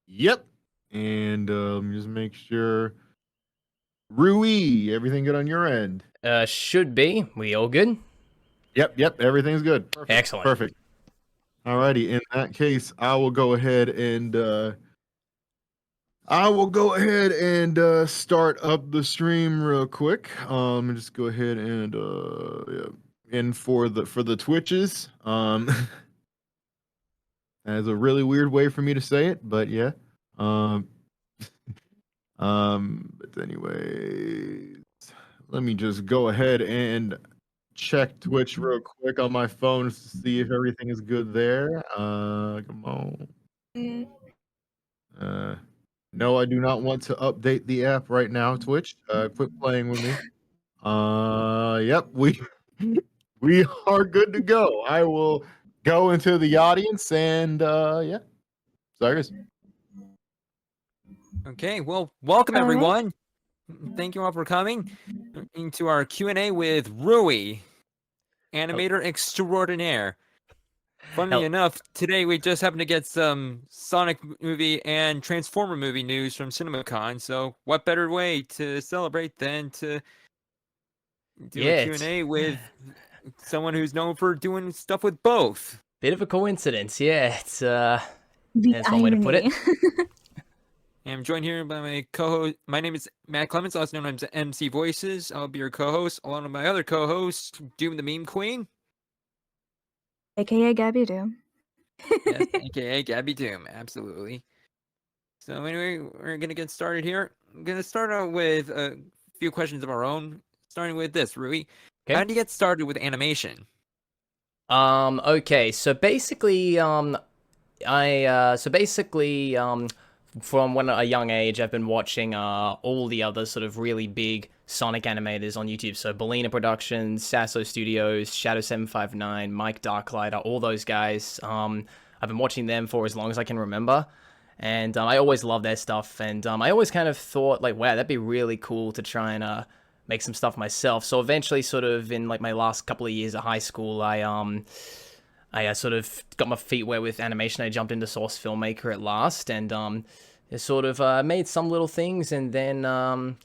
Yep. And just make sure. Roowee, everything good on your end? Should be. We all good? Yep, everything's good. Perfect. Excellent. Perfect. Alrighty, in that case, I will go ahead and start up the stream real quick. Just go ahead and yeah. And for the Twitches, that's a really weird way for me to say it, but yeah. Um, but anyways, let me just go ahead and check Twitch real quick on my phone to see if everything is good there. Come on. No, I do not want to update the app right now, Twitch. Quit playing with me. Yep, we are good to go. I will go into the audience and yeah. Cyrus. Okay, well, welcome All right. everyone. Thank you all for coming into our Q&A with Roowee, animator extraordinaire. Funnily enough, today we just happened to get some Sonic movie and Transformer movie news from CinemaCon, so what better way to celebrate than to do a Q&A with someone who's known for doing stuff with both. Bit of a coincidence, yeah. It's The that's one way to put it. I'm joined here by my co-host. My name is Matt Clements, also known as MC Voices. I'll be your co-host, along with my other co-host, Doom the Meme Queen. AKA Gabby Doom. Yes, aka Gabby Doom, absolutely. So anyway, we're gonna get started here. I'm gonna start out with a few questions of our own, starting with this, Roowee. Okay. How did you get started with animation? Okay, so basically, from when a young age, I've been watching all the other sort of really big Sonic animators on YouTube. So Bellina Productions, Sasso Studios, Shadow759, Mike Darklighter, all those guys. I've been watching them for as long as I can remember. And I always loved their stuff. And I always kind of thought, like, wow, that'd be really cool to try and make some stuff myself. So eventually, sort of in like my last couple of years of high school, I sort of got my feet wet with animation. I jumped into Source Filmmaker at last, and sort of made some little things, and then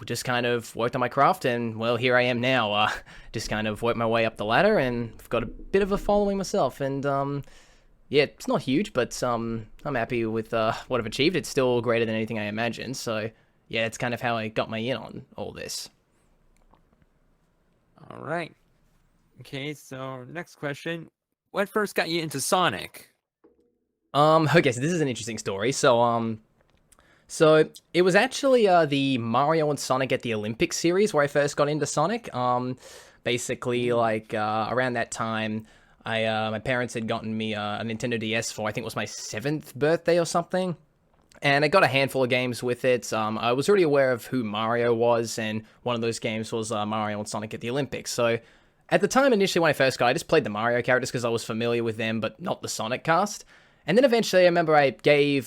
just kind of worked on my craft, and well, here I am now. Just kind of worked my way up the ladder, and I've got a bit of a following myself, and yeah, it's not huge, but I'm happy with what I've achieved. It's still greater than anything I imagined, so yeah, that's kind of how I got my in on all this. All right. Okay, so next question. What first got you into Sonic? Okay, so this is an interesting story. So it was actually the Mario and Sonic at the Olympics series where I first got into Sonic. Basically, like around that time, my parents had gotten me a Nintendo DS for I think it was my 7th birthday or something, and I got a handful of games with it. I was already aware of who Mario was, and one of those games was Mario and Sonic at the Olympics. So at the time, initially when I first got, I just played the Mario characters because I was familiar with them, but not the Sonic cast. And then eventually, I remember I tried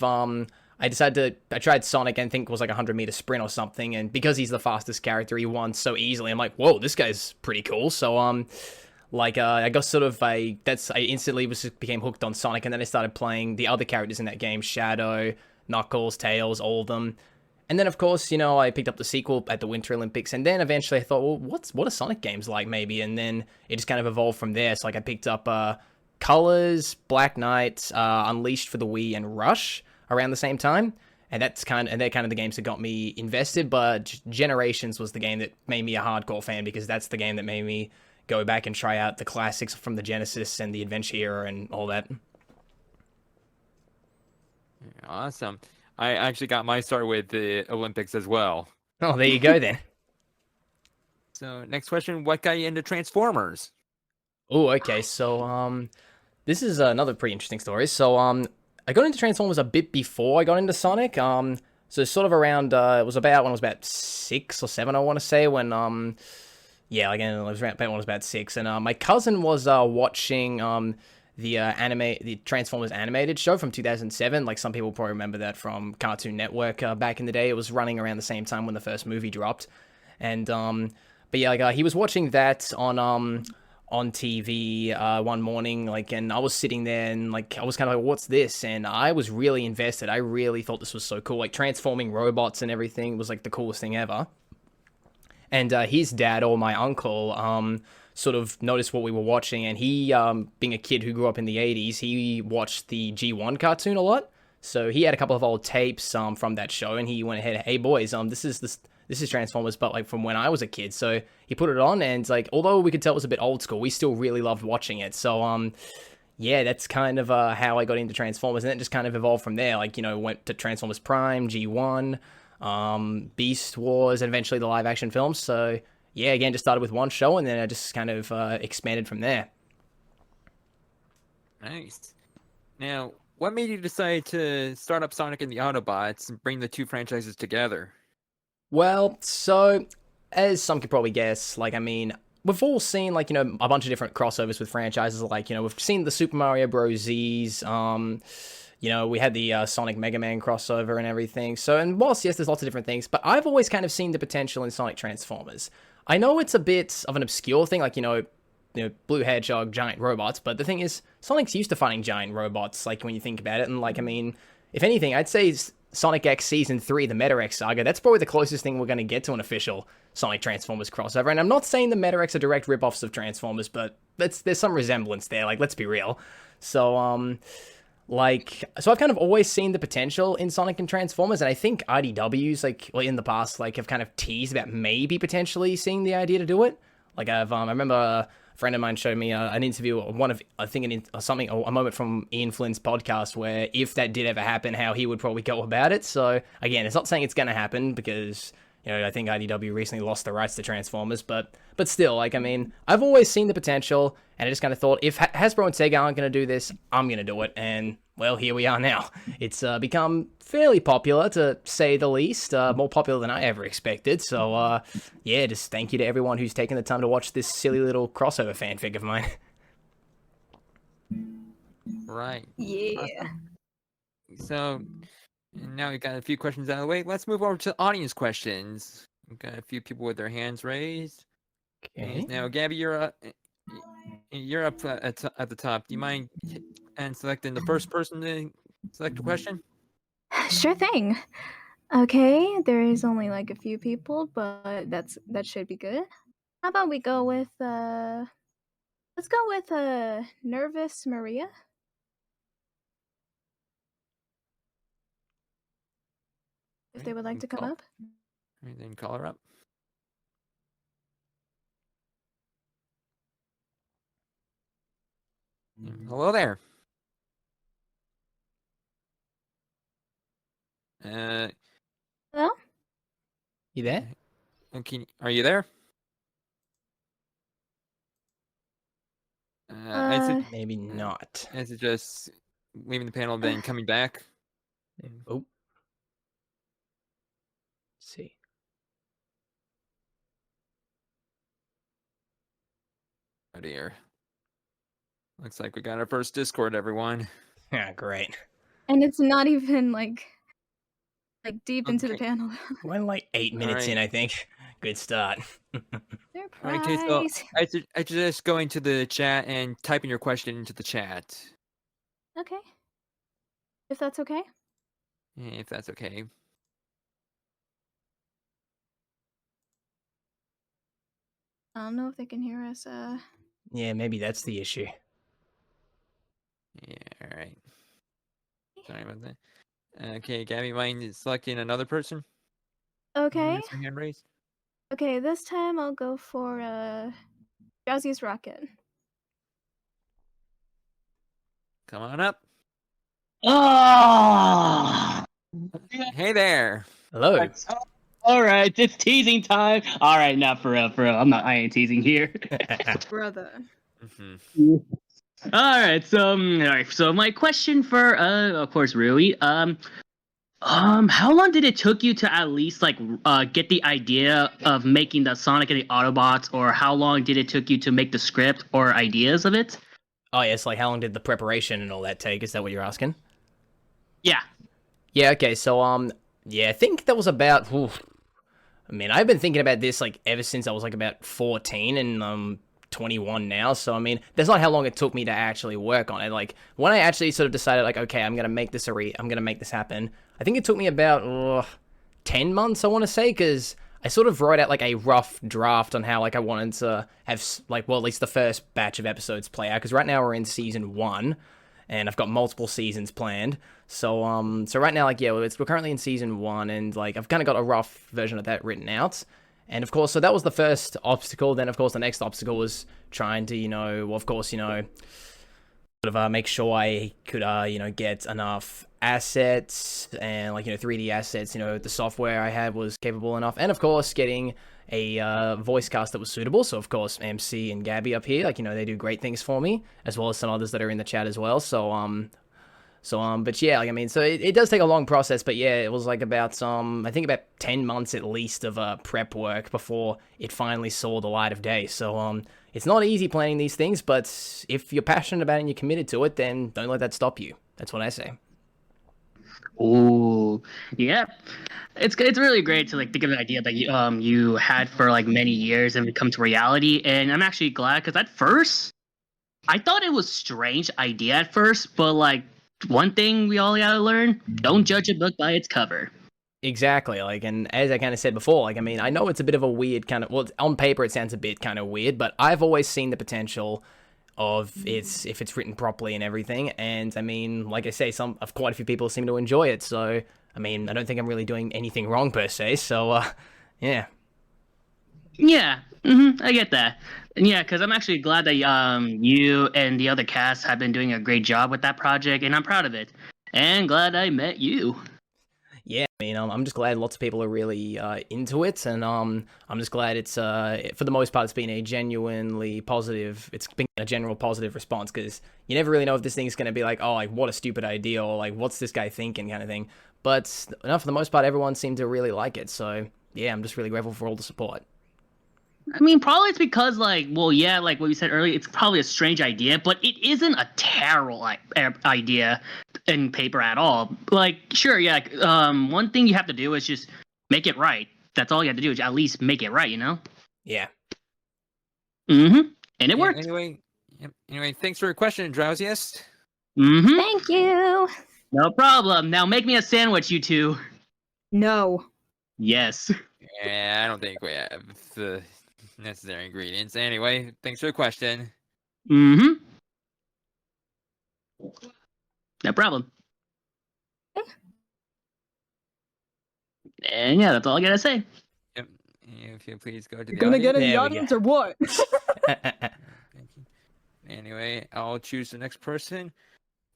Sonic, and I think it was like a 100-meter sprint or something, and because he's the fastest character, he won so easily. I'm like, whoa, this guy's pretty cool. So, I got sort of I instantly became hooked on Sonic, and then I started playing the other characters in that game, Shadow, Knuckles, Tails, all of them. And then, of course, I picked up the sequel at the Winter Olympics, and then eventually I thought, well, what are Sonic games like, maybe? And then it just kind of evolved from there. So, like, I picked up Colors, Black Knight, Unleashed for the Wii, and Rush around the same time. And they're kind of the games that got me invested, but Generations was the game that made me a hardcore fan, because that's the game that made me go back and try out the classics from the Genesis and the Adventure era and all that. Awesome. I actually got my start with the Olympics as well. Oh, there you go then. So next question, what got you into Transformers? Oh, okay. So this is another pretty interesting story. So I got into Transformers a bit before I got into Sonic. So sort of around it was about when I was about 6 or 7, I want to say, when yeah, again, it was around when I was about 6, and my cousin was watching the Transformers animated show from 2007. Like, some people probably remember that from Cartoon Network back in the day. It was running around the same time when the first movie dropped. And but yeah, like he was watching that on TV one morning, like, and I was sitting there and like I was kind of like, "What's this?" And I was really invested. I really thought this was so cool. Like transforming robots and everything was like the coolest thing ever. And his dad or my uncle sort of noticed what we were watching, and he, being a kid who grew up in the 80s, he watched the G1 cartoon a lot. So he had a couple of old tapes from that show, and he went ahead, "Hey boys, this is Transformers, but like from when I was a kid." So he put it on, and like although we could tell it was a bit old school, we still really loved watching it. So yeah, that's kind of how I got into Transformers, and it just kind of evolved from there. Like, you know, went to Transformers Prime, G1, Beast Wars, and eventually the live action films. So yeah, again, just started with one show, and then I just kind of expanded from there. Nice. Now, what made you decide to start up Sonic and the Autobots and bring the two franchises together? Well, so as some could probably guess, like, I mean, we've all seen, like, you know, a bunch of different crossovers with franchises. Like, you know, we've seen the Super Mario Bros. Z's, you know, we had the Sonic Mega Man crossover and everything. So, and whilst, yes, there's lots of different things, but I've always kind of seen the potential in Sonic Transformers. I know it's a bit of an obscure thing, like, you know, blue hedgehog, giant robots, but the thing is, Sonic's used to fighting giant robots, like, when you think about it, and, like, I mean, if anything, I'd say Sonic X Season 3, the Meta X Saga, that's probably the closest thing we're going to get to an official Sonic Transformers crossover, and I'm not saying the Meta X are direct rip-offs of Transformers, but there's some resemblance there, like, let's be real. So, so I've kind of always seen the potential in Sonic and Transformers, and I think IDWs, like, well, in the past, like, have kind of teased about maybe potentially seeing the idea to do it. Like, I remember a friend of mine showed me an interview, a moment from Ian Flynn's podcast, where if that did ever happen, how he would probably go about it. So, again, it's not saying it's going to happen, because, you know, I think IDW recently lost the rights to Transformers, but still, like, I mean, I've always seen the potential, and I just kind of thought, if Hasbro and Sega aren't going to do this, I'm going to do it, and, well, here we are now. It's become fairly popular, to say the least, more popular than I ever expected, so, yeah, just thank you to everyone who's taken the time to watch this silly little crossover fanfic of mine. Right. Yeah. So, now we got a few questions out of the way. Let's move over to audience questions. We've got a few people with their hands raised. Okay. Now, Gabby, you're up at the top. Do you mind and selecting the first person to select a question? Sure thing. Okay, there is only like a few people, but that should be good. How about we go with let's go with Nervous Maria. If they would like to come up. All right, then call her up. Hello there. Hello? You there? Are you there? Maybe not. Is it just leaving the panel and then coming back? Oh. Let's see. Oh dear. Looks like we got our first Discord, everyone. Yeah, great. And it's not even like deep into the Okay. panel. We're like 8 minutes in, I think. Good start. Surprise. Okay, so I suggest going to the chat and typing your question into the chat. Okay. If that's okay. If that's okay. I don't know if they can hear us. Yeah, maybe that's the issue. Yeah, all right. Sorry about that. Okay, Gabby, mind selecting another person? Okay. Has her hand raised? Okay, this time I'll go for Drowsy's Rocket. Come on up. Oh, Hey there. Hello. all right, it's teasing time. All right, not for real, for real. I ain't teasing here. Brother. Mm-hmm. All right, so my question for, of course, Roowee, how long did it took you to at least get the idea of making the Sonic and the Autobots, or how long did it took you to make the script or ideas of it? Oh, yes, like how long did the preparation and all that take? Is that what you're asking? Yeah. Yeah, okay, so, yeah, I think that was about, I mean, I've been thinking about this, like, ever since I was, like, about 14, and, 21 now, so I mean, that's not how long it took me to actually work on it. Like when I actually sort of decided, like, okay, I'm gonna make this happen. I think it took me about 10 months, I want to say, because I sort of wrote out like a rough draft on how like I wanted to have like, well, at least the first batch of episodes play out. Because right now we're in season 1, and I've got multiple seasons planned. So right now, like, yeah, we're currently in season 1, and like I've kind of got a rough version of that written out. And of course, so that was the first obstacle. Then of course the next obstacle was trying to, sort of make sure I could, get enough assets and like 3D assets. The software I had was capable enough, and of course getting a voice cast that was suitable. So of course MC and Gabby up here, they do great things for me, as well as some others that are in the chat as well. But yeah, so it does take a long process, but yeah, it was like about, I think about 10 months at least of prep work before it finally saw the light of day. So, it's not easy planning these things, but if you're passionate about it and you're committed to it, then don't let that stop you. That's what I say. Ooh, yeah. It's really great to like think of an idea that you had for like many years and come to reality. And I'm actually glad, because at first I thought it was a strange idea at first, but like, one thing we all gotta learn: don't judge a book by its cover. Exactly, and as I kind of said before, I know it's a bit of a weird kind of, well, on paper it sounds a bit kind of weird, but I've always seen the potential of if it's written properly and everything, and like I say, quite a few people seem to enjoy it, so I don't think I'm really doing anything wrong per se, so yeah. Yeah, I get that. Yeah, because I'm actually glad that you and the other cast have been doing a great job with that project, and I'm proud of it. And glad I met you. Yeah, I'm just glad lots of people are really into it, and I'm just glad it's for the most part it's been a genuinely positive. It's been a general positive response, because you never really know if this thing's going to be like, oh, like what a stupid idea, or like what's this guy thinking kind of thing. But no, for the most part, everyone seemed to really like it. So yeah, I'm just really grateful for all the support. Probably it's because, like, well, yeah, like what you said earlier, it's probably a strange idea, but it isn't a terrible idea in paper at all. Like, sure, yeah, one thing you have to do is just make it right. That's all you have to do, is at least make it right, Yeah. And it worked. Anyway, thanks for your question, Drowsiest. Thank you. No problem. Now make me a sandwich, you two. No. Yes. Yeah, I don't think we have the necessary ingredients. Anyway, thanks for the question. No problem. And yeah, that's all I gotta say. Yep. If you please go to the You're gonna get in the There we audience go. or what? Thank you. Anyway, I'll choose the next person.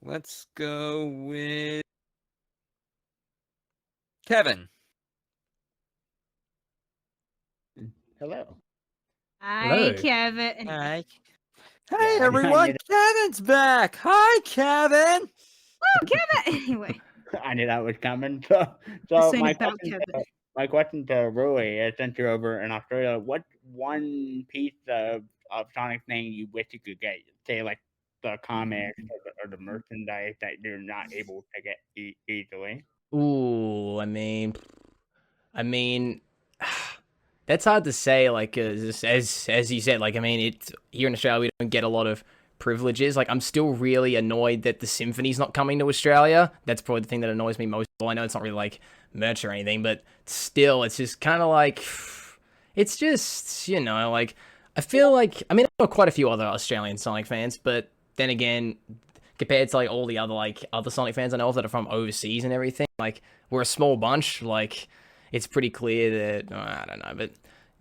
Let's go with Kevin. Hello. Hi, Hello. Kevin. Hi. Yeah, Hey I everyone, knew Kevin's back. Hi, Kevin. Woo, Kevin. Anyway, I knew that was coming. So this ain't my about question, Kevin. my question to Roowee is, since you're over in Australia, what one piece of Sonic thing you wish you could get? Say like the comics or the merchandise that you're not able to get easily. Ooh, that's hard to say. Like as you said, it's here in Australia we don't get a lot of privileges. Like I'm still really annoyed that the symphony's not coming to Australia. That's probably the thing that annoys me most. Well, I know it's not really like merch or anything, but still, it's just kind of like it's just like I feel like I know quite a few other Australian Sonic fans, but then again, compared to like all the other Sonic fans I know of that are from overseas and everything, like we're a small bunch. Like it's pretty clear that I don't know, but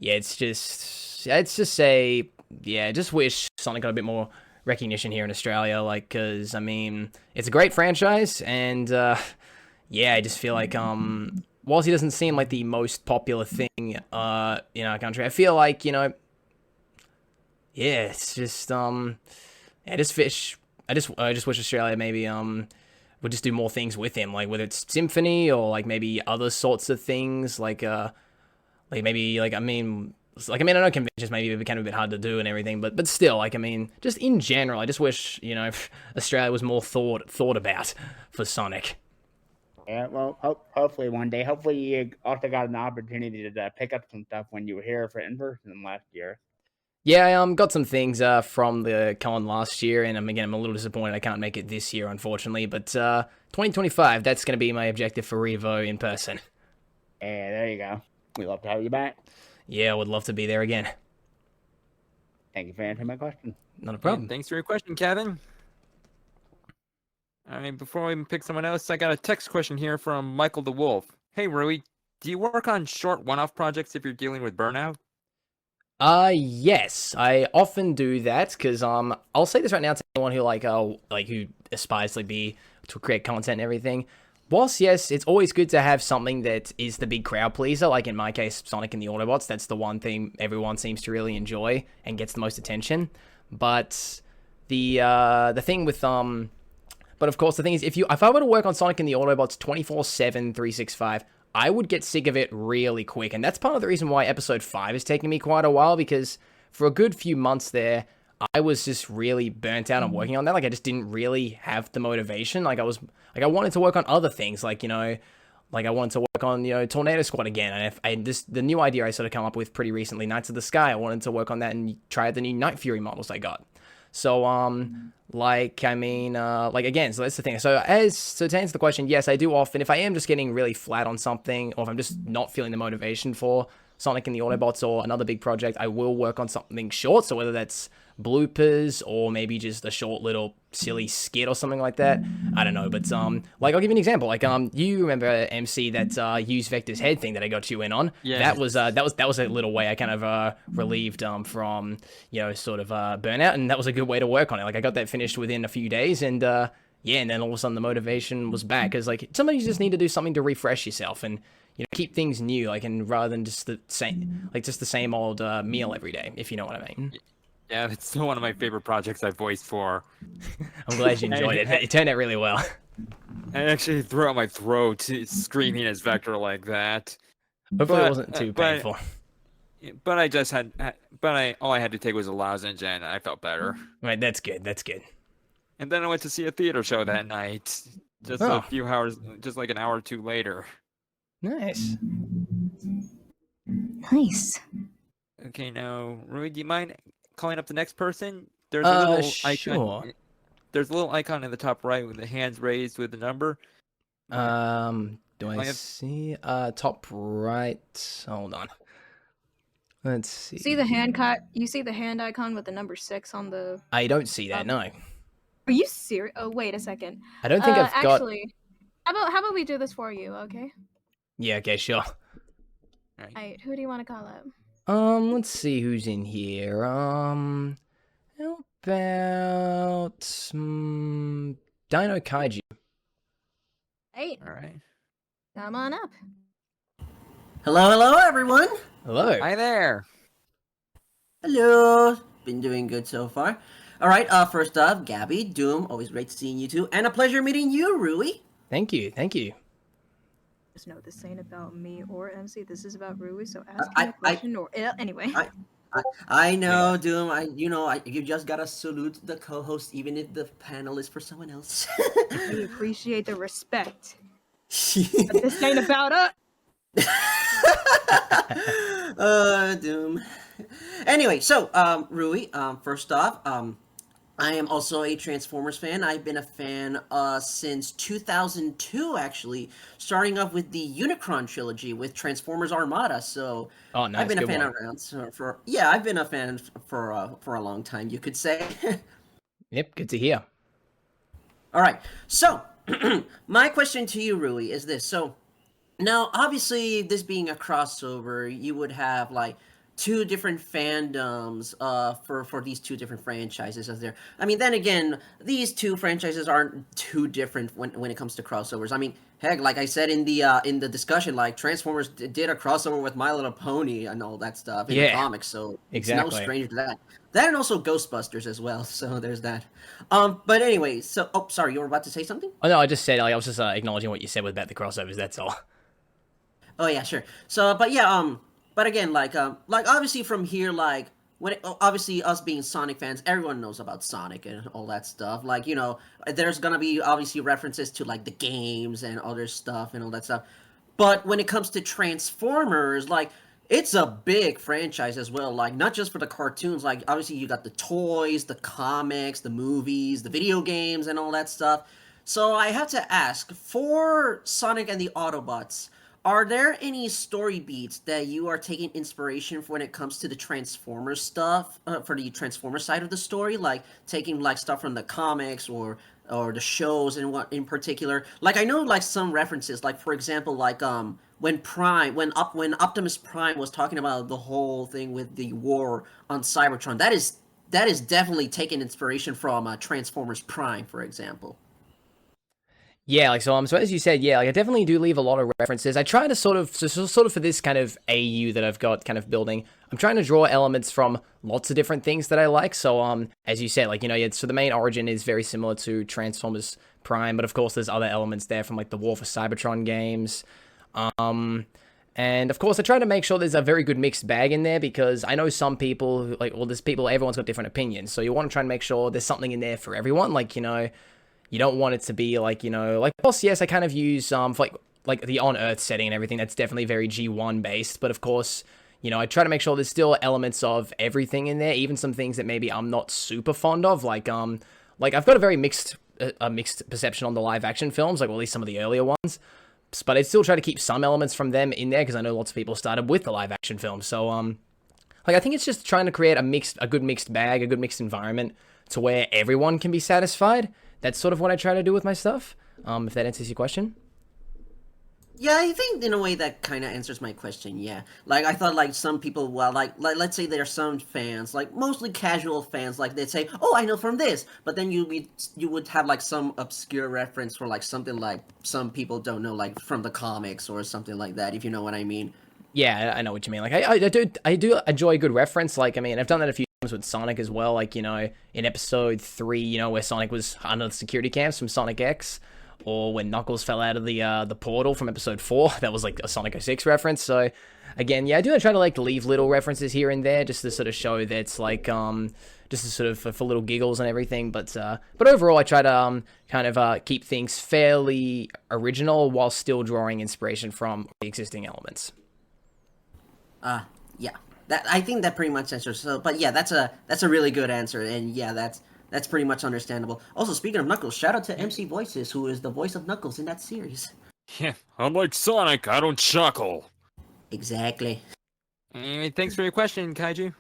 yeah, it's just I just wish Sonic got a bit more recognition here in Australia, like because it's a great franchise, and I just feel like whilst he doesn't seem like the most popular thing in our country, I feel like it's just I just wish Australia maybe would just do more things with him, like whether it's Symphony or like maybe other sorts of things, like maybe like I know conventions maybe became a bit hard to do and everything, but still, like just in general, I just wish Australia was more thought about for Sonic. Yeah, well, hopefully one day. Hopefully you also got an opportunity to pick up some stuff when you were here for in person last year. Yeah, I got some things from the con last year, and I'm a little disappointed I can't make it this year, unfortunately. But 2025, that's going to be my objective for Revo in person. Yeah, there you go. We'd love to have you back. Yeah, I would love to be there again. Thank you for answering my question. Not a And problem. thanks for your question, Kevin. All right, before we pick someone else, I got a text question here from Michael the Wolf. Hey, Rui, do you work on short one-off projects if you're dealing with burnout? Yes, I often do that because I'll say this right now to anyone who who aspires to create content and everything. Whilst yes, it's always good to have something that is the big crowd pleaser. Like in my case, Sonic and the Autobots. That's the one thing everyone seems to really enjoy and gets the most attention. But the thing with but of course the thing is if I were to work on Sonic and the Autobots 24/7, 365. I would get sick of it really quick, and that's part of the reason why episode 5 is taking me quite a while, because for a good few months there, I was just really burnt out on working on that. Like, I just didn't really have the motivation. I wanted to work on other things, like I wanted to work on, Tornado Squad again, and the new idea I sort of come up with pretty recently, Knights of the Sky, I wanted to work on that and try out the new Night Fury models I got. So, again, so that's the thing. So to answer the question, yes, I do often, if I am just getting really flat on something, or if I'm just not feeling the motivation for Sonic and the Autobots or another big project, I will work on something short. So whether that's bloopers or maybe just a short little silly skit or something like that, I don't know. But I'll give you an example. You remember MC that use Vector's head thing that I got you in on? Yeah. That was a little way I kind of relieved from burnout, and that was a good way to work on it. Like, I got that finished within a few days, and and then all of a sudden the motivation was back, because sometimes you just need to do something to refresh yourself and keep things new, and rather than just the same old meal every day, if you know what I mean. Yeah, it's still one of my favorite projects I've voiced for. I'm glad you enjoyed it. It turned out really well. I actually threw out my throat screaming as Vector like that. Hopefully it wasn't too painful. But all I had to take was a lozenge, and I felt better. Right, that's good. That's good. And then I went to see a theater show that night, just a few hours, just like an hour or two later. Nice. Nice. Okay, now, Rui, do you mind calling up the next person? There's a little icon. Sure. There's a little icon in the top right with the hands raised with the number. Do I see? Top right. Hold on. Let's see. See the you see the hand icon with the number 6 on the. I don't see that. No. Are you serious? Oh, wait a second. I don't think I've got. Actually, how about we do this for you? Okay. Yeah. Okay. Sure. Alright. Who do you want to call up? Let's see who's in here. How about Dino Kaiju? Hey. All right. Come on up. Hello, everyone. Hello. Hi there. Hello. Been doing good so far. All right. First up, Gabby Doom. Always great seeing you two, and a pleasure meeting you, Roowee. Thank you. Thank you. Just note this ain't about me or MC. This is about Roowee. So ask me a question anyway. I know, Doom. You just gotta salute the co-host, even if the panel is for someone else. We appreciate the respect. But this ain't about us. Doom. Anyway, so Roowee. First off, I am also a Transformers fan. I've been a fan since 2002, actually, starting off with the Unicron trilogy with Transformers Armada. So nice. I've been a fan one. I've been a fan for a long time, you could say. Yep, good to hear. All right, so my question to you, Roowee, is this. So now, obviously, this being a crossover, you would have two different fandoms for these two different franchises as there. I mean, then again, these two franchises aren't too different when it comes to crossovers. I mean, heck, like I said in the discussion, Transformers did a crossover with My Little Pony and all that stuff in the comics, so exactly. It's no stranger to that. That and also Ghostbusters as well, so there's that. But anyway, so sorry, you were about to say something? Oh no, I just said I was just acknowledging what you said about the crossovers. That's all. Oh yeah, sure. So, but yeah, but again, obviously from here, obviously us being Sonic fans, everyone knows about Sonic and all that stuff. There's gonna be obviously references to the games and other stuff and all that stuff. But when it comes to Transformers, it's a big franchise as well. Like not just for the cartoons. Like obviously you got the toys, the comics, the movies, the video games, and all that stuff. So I have to ask, for Sonic and the Autobots, are there any story beats that you are taking inspiration for when it comes to the Transformers stuff, for the Transformers side of the story, like taking like stuff from the comics or the shows and what in particular? Like I know like some references, like for example, like when Optimus Prime was talking about the whole thing with the war on Cybertron, that is definitely taking inspiration from Transformers Prime, for example. Yeah, like so as you said, yeah, like I definitely do leave a lot of references. I try to sort of for this kind of AU that I've got kind of building, I'm trying to draw elements from lots of different things that I like. So as you said, like, you know, yeah, so the main origin is very similar to Transformers Prime, but of course there's other elements there from like the War for Cybertron games. And of course I try to make sure there's a very good mixed bag in there, because I know some people who, like, well, there's people, everyone's got different opinions. So you want to try and make sure there's something in there for everyone. Like, you know, you don't want it to be like, you know, like, of course, yes, I kind of use, for like the on-Earth setting and everything, that's definitely very G1 based, but of course, you know, I try to make sure there's still elements of everything in there, even some things that maybe I'm not super fond of, like I've got a very mixed perception on the live action films, like, well, at least some of the earlier ones, but I still try to keep some elements from them in there, because I know lots of people started with the live action films, so, like, I think it's just trying to create a good mixed bag, a good mixed environment, to where everyone can be satisfied. That's sort of what I try to do with my stuff, if that answers your question. Yeah, I think in a way that kind of answers my question, yeah. Like, I thought, like, some people, well, like let's say there are some fans, like, mostly casual fans, like, they'd say, oh, I know from this, but then you would have, like, some obscure reference for, like, something like some people don't know, like, from the comics or something like that, if you know what I mean. Yeah, I know what you mean. Like, I do enjoy a good reference. Like, I mean, I've done that a few times with Sonic as well. Like, you know, in episode 3, you know, where Sonic was under the security camps from Sonic X, or when Knuckles fell out of the portal from episode 4, that was like a Sonic 06 reference. So, again, yeah, I do try to like leave little references here and there, just to sort of show that it's like just to sort of for little giggles and everything. But overall, I try to kind of keep things fairly original while still drawing inspiration from the existing elements. Yeah. That, I think that pretty much answers. So, but yeah, that's a really good answer, and yeah, that's pretty much understandable. Also, speaking of Knuckles, shout out to MC Voices, who is the voice of Knuckles in that series. Yeah, unlike Sonic, I don't chuckle. Exactly. Anyway, thanks for your question, Kaiju.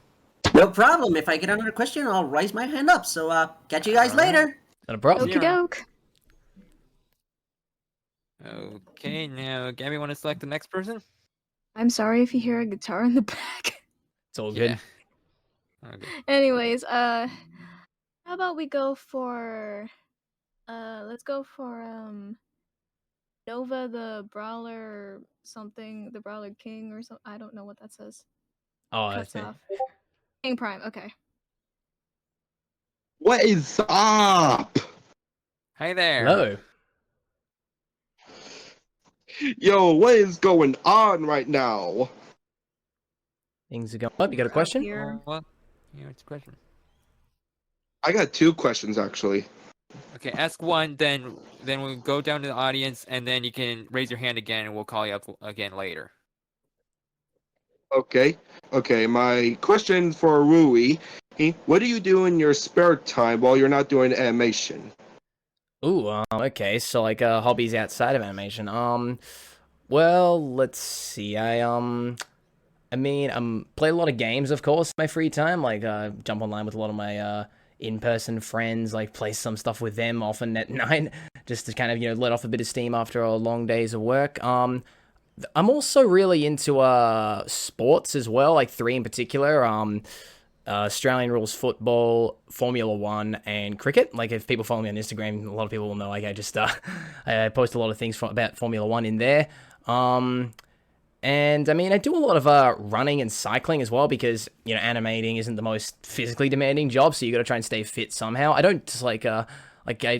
No problem. If I get another question, I'll raise my hand up. So, catch you guys later. Not a problem. Okie doke. Okay, now, Gabby, want to select the next person? I'm sorry if you hear a guitar in the back. It's all good. Yeah. Okay. Anyways, how about we go for let's go for Nova the Brawler something, the Brawler King or something. I don't know what that says. Oh, Cuts that's it. off. King Prime, okay. What is up? Hi there. Hello. Yo, what is going on right now? Things are going up. You got a question? Here. What? Yeah, what's the question? I got 2 questions actually. Okay, ask one, then we'll go down to the audience, and then you can raise your hand again, and we'll call you up again later. Okay. My question for Roowee: what do you do in your spare time while you're not doing animation? Ooh, okay, so like hobbies outside of animation. Well, let's see. I mean, play a lot of games, of course, in my free time. Like, jump online with a lot of my in-person friends. Like, play some stuff with them often at night, just to kind of, you know, let off a bit of steam after a long days of work. I'm also really into sports as well, like 3 in particular. Australian rules football, Formula 1, and cricket. Like, if people follow me on Instagram, a lot of people will know, like, I just I post a lot of things about Formula 1 in there. And I mean, I do a lot of running and cycling as well, because, you know, animating isn't the most physically demanding job, so you got to try and stay fit somehow. I don't just like I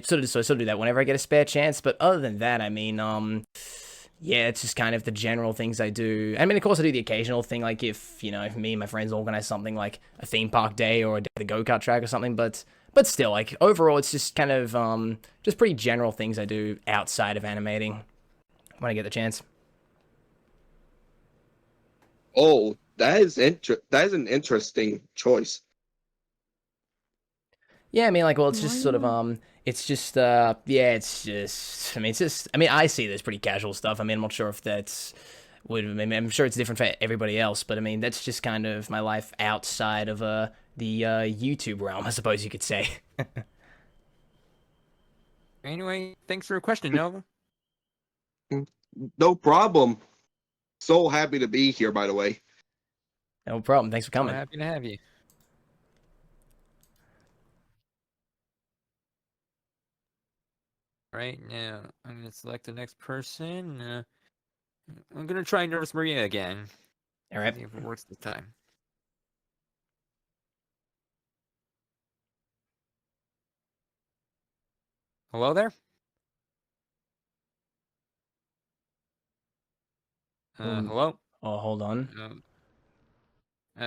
sort of do that whenever I get a spare chance, but other than that, I mean, yeah, it's just kind of the general things I do. I mean, of course, I do the occasional thing, like if, you know, if me and my friends organize something like a theme park day or a day at the go-kart track or something, but still, like, overall, it's just kind of, just pretty general things I do outside of animating when I get the chance. Oh, that is an interesting choice. Yeah, I mean, like, well, it's Why just sort of, not? it's just, yeah, it's just, I mean, it's just, I mean, I see this pretty casual stuff. I mean, I'm not sure if that's, I mean, I'm sure it's different for everybody else, but I mean, that's just kind of my life outside of, the, YouTube realm, I suppose you could say. Anyway, thanks for your question, Nova. No problem. So happy to be here, by the way. No problem. Thanks for So coming. happy to have you. Right now, I'm gonna select the next person. I'm gonna try Nurse Maria again. All right. See if it works this time. Hello there. Hello. Oh, hold on.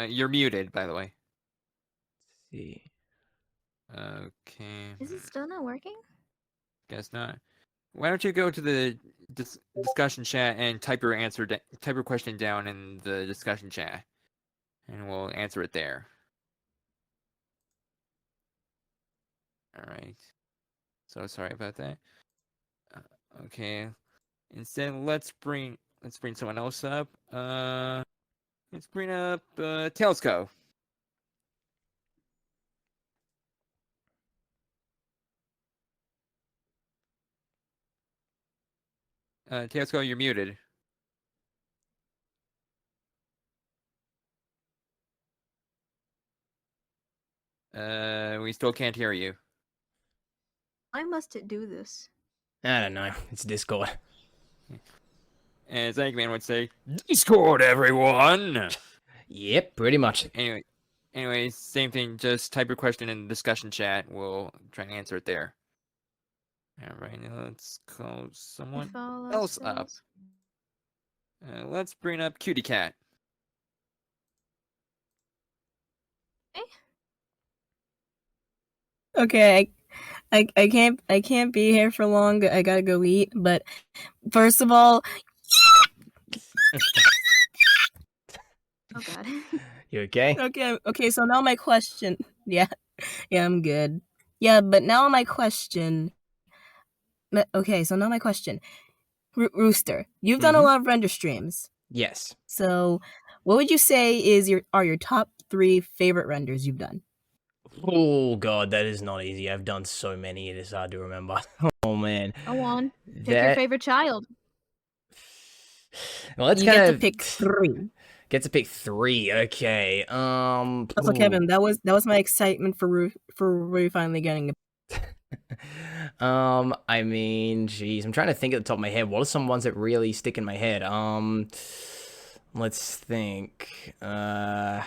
You're muted, by the way. Let's see. Okay. Is it still not working? Guess not. Why don't you go to the discussion chat and type your type your question down in the discussion chat, and we'll answer it there. All right. So sorry about that. Okay. Instead, let's bring someone else up. Let's bring up Tailsco. Tailsco, you're muted. We still can't hear you. Why must it do this? I don't know. It's Discord. As Eggman would say, Discord, everyone! Yep, pretty much. Anyway, same thing. Just type your question in the discussion chat. We'll try and answer it there. All right, now let's call someone else up. Let's bring up Cutie Cat. Okay, I can't be here for long. I gotta go eat. But first of all, Oh god. You okay? okay. So now my question. Yeah, I'm good. Yeah, but now my question. Okay, so now my question. Rooster, you've done a lot of render streams. Yes. So, what would you say are your top 3 favorite renders you've done? Oh god, that is not easy. I've done so many, it is hard to remember. Oh man. Go on. Pick your favorite child. Well, let's You kind get of to pick 3. Get to pick 3. Okay. Also, Kevin, that was my excitement for Rui finally getting a. I mean, geez, I'm trying to think at the top of my head. What are some ones that really stick in my head? Let's think. I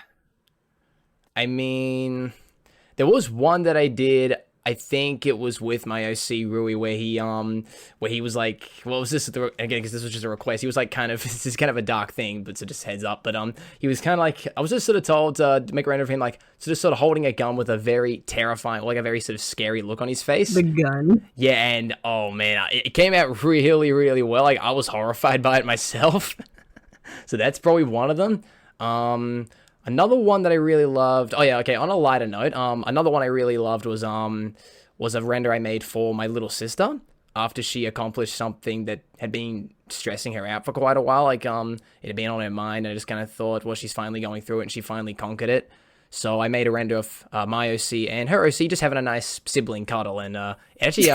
mean, there was one that I did. I think it was with my OC Roowee where he was like, what was this again? Because this was just a request. He was like, kind of, this is kind of a dark thing, but so just heads up. But he was kind of like, I was just sort of told to make a render of him like, so just sort of holding a gun with a very terrifying, like a very sort of scary look on his face. The gun. Yeah, and oh man, it came out really, really well. Like I was horrified by it myself. So that's probably one of them. Another one that I really loved. Oh yeah, okay. On a lighter note, another one I really loved was a render I made for my little sister after she accomplished something that had been stressing her out for quite a while. Like it had been on her mind, and I just kind of thought, well, she's finally going through it, and she finally conquered it. So I made a render of my OC and her OC just having a nice sibling cuddle, and actually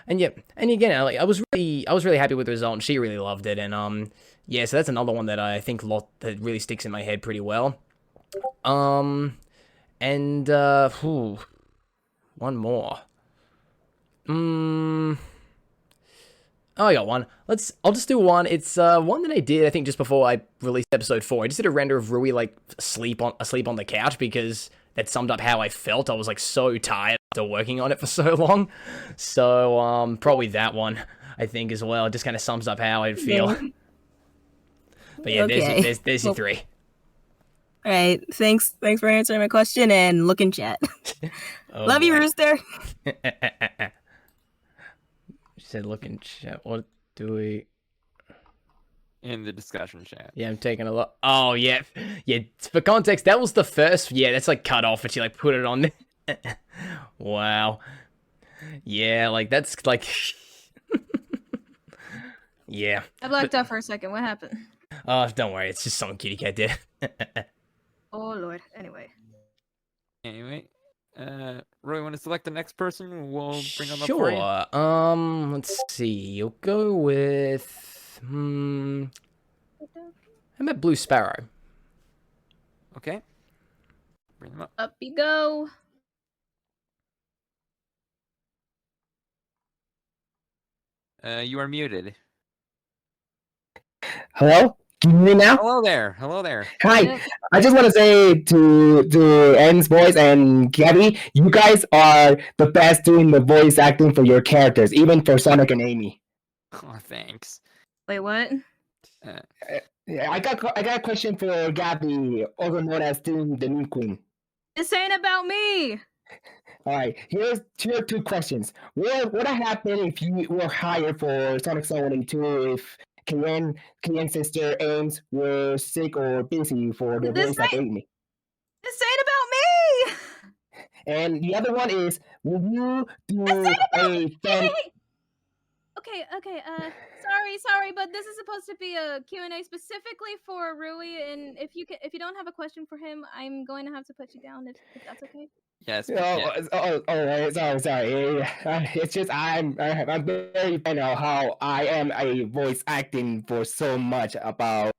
and yeah, and again, like I was really happy with the result, and she really loved it, and yeah, so that's another one that I think that really sticks in my head pretty well. And one more. Oh, I got one. I'll just do one. It's one that I did, I think, just before I released episode 4. I just did a render of Roowee like asleep on the couch because that summed up how I felt. I was like so tired after working on it for so long. So probably that one, I think, as well. It just kind of sums up how I'd feel. Yeah. But yeah, Okay. there's your 3. All right. Thanks for answering my question, and look in chat. Oh, Love you, boy. Rooster. She said look in chat. What do we... in the discussion chat. Yeah, I'm taking a look. Oh, yeah. Yeah, for context, that was the first. Yeah, that's like cut off and she like put it on there. Wow. Yeah, like that's like. Yeah. I blacked out for a second. What happened? Oh, don't worry. It's just something kitty cat did. Oh lord. Anyway. Anyway, Roy, want to select the next person? We'll bring them up for you. Sure. Let's see. You'll go with. How about Blue Sparrow? Okay. Bring them up. Up you go. You are muted. Hello? Can you hear me now? Hello there. Hello there. Hi. Yep. I just want to say to N's voice and Gabby, you guys are the best doing the voice acting for your characters, even for Sonic and Amy. Oh, thanks. Wait, what? Yeah, I got a question for Gabby, also known as the Meme Queen. This ain't about me. All right, here's two questions. What happened if you were hired for Sonic Song 2 if Kian's sister Ames were sick or busy for the This voice of ain't- Amy? This ain't about me. And the other one is, will you do This ain't about a fan? Hey. Okay. Sorry, but this is supposed to be a Q&A specifically for Roowee, and if you don't have a question for him, I'm going to have to put you down if that's okay. Yes. Sorry. It's just I'm very fan of how I am a voice acting for so much about.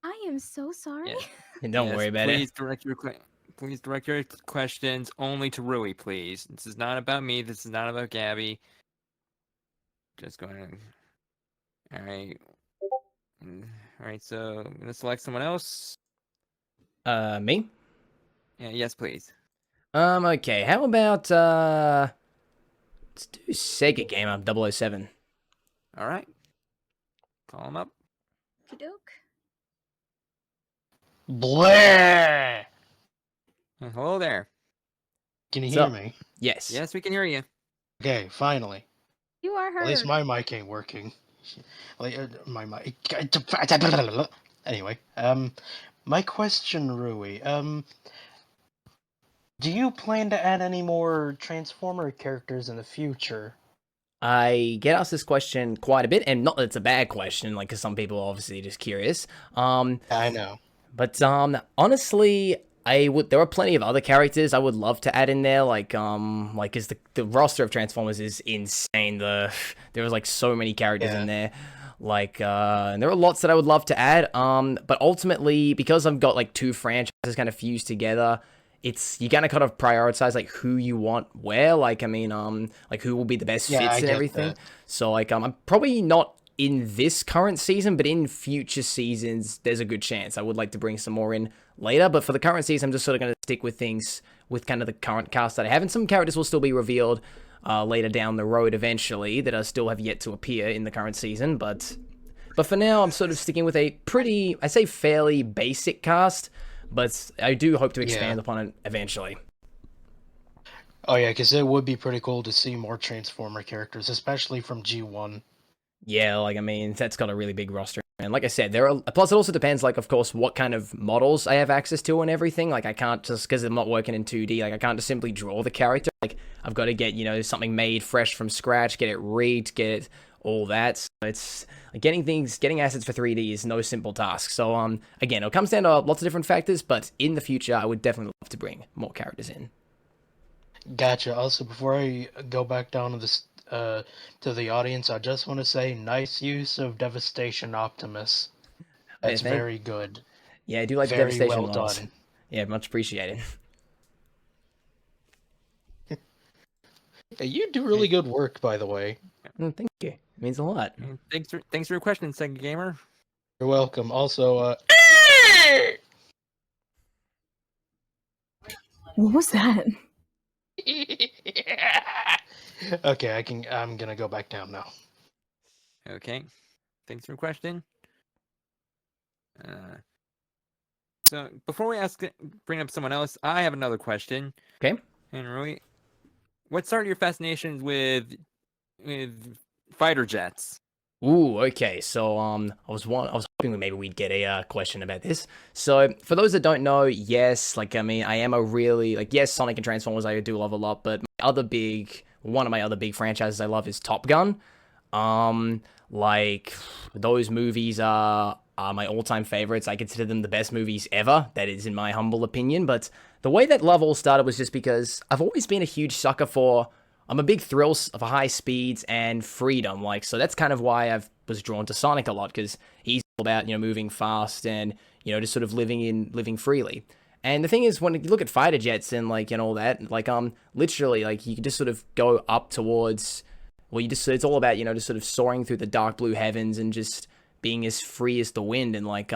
I am so sorry. Yeah. Don't worry about it. Please direct your questions only to Roowee, please. This is not about me. This is not about Gabby. Just going to... Alright. Alright, so I'm going to select someone else. Me? Yeah, yes, please. Okay. How about let's do Sega Gamer 007. Alright. Call him up. Okey-doke. Bleh! Hello there. Can you So- hear me? Yes. Yes, we can hear you. Okay, finally. You are heard. At least my mic ain't working. Like, my mic. Anyway, my question, Roowee. Do you plan to add any more Transformer characters in the future? I get asked this question quite a bit, and not that it's a bad question, like, because some people are obviously just curious. I know. But honestly, there are plenty of other characters I would love to add in there, like is the roster of Transformers is insane. There was like so many characters in there. Like and there are lots that I would love to add. But ultimately, because I've got like two franchises kind of fused together, you gotta kind of prioritize like who you want where. Like I mean, like who will be the best fits and everything. That. So like I'm probably not in this current season, but in future seasons, there's a good chance I would like to bring some more in later. But for the current season, I'm just sort of going to stick with things with kind of the current cast that I have. And some characters will still be revealed later down the road eventually that I still have yet to appear in the current season. But for now, I'm sort of sticking with a pretty, I say fairly basic cast, but I do hope to expand upon it eventually. Oh yeah, because it would be pretty cool to see more Transformer characters, especially from G1. Yeah, like, I mean, that's got a really big roster. And like I said, plus it also depends, like, of course, what kind of models I have access to and everything. Like, I can't just, because I'm not working in 2D, like, I can't just simply draw the character. Like, I've got to get, something made fresh from scratch, get it rigged, get it, all that. So it's, like, getting assets for 3D is no simple task. So, again, it comes down to lots of different factors, but in the future, I would definitely love to bring more characters in. Gotcha. Also, before I go back down to this, to the audience, I just want to say, nice use of Devastation Optimus. That's very good. Yeah, I do like the Very Devastation well models. done. Yeah, much appreciated. You do really good work, by the way. Thank you. It means a lot. Thanks for your question, Sega Gamer. You're welcome. Also, What was that? okay, I'm gonna go back down now. Okay. Thanks for your question. So before we bring up someone else, I have another question. Okay. And Roy, what started your fascination with fighter jets? Ooh, okay. So I was hoping maybe we'd get a question about this. So for those that don't know, yes, like I mean, I am a really like yes, Sonic and Transformers I do love a lot, but one of my other big franchises I love is Top Gun. Like those movies are my all-time favorites. I consider them the best movies ever. That is in my humble opinion. But the way that love all started was just because I've always been a huge sucker for. I'm a big thrill for high speeds and freedom. Like so, that's kind of why I was drawn to Sonic a lot because he's all about moving fast and just sort of living freely. And the thing is, when you look at fighter jets and like and all that, like literally like you can just sort of go up towards. Well, it's all about just sort of soaring through the dark blue heavens and just being as free as the wind and like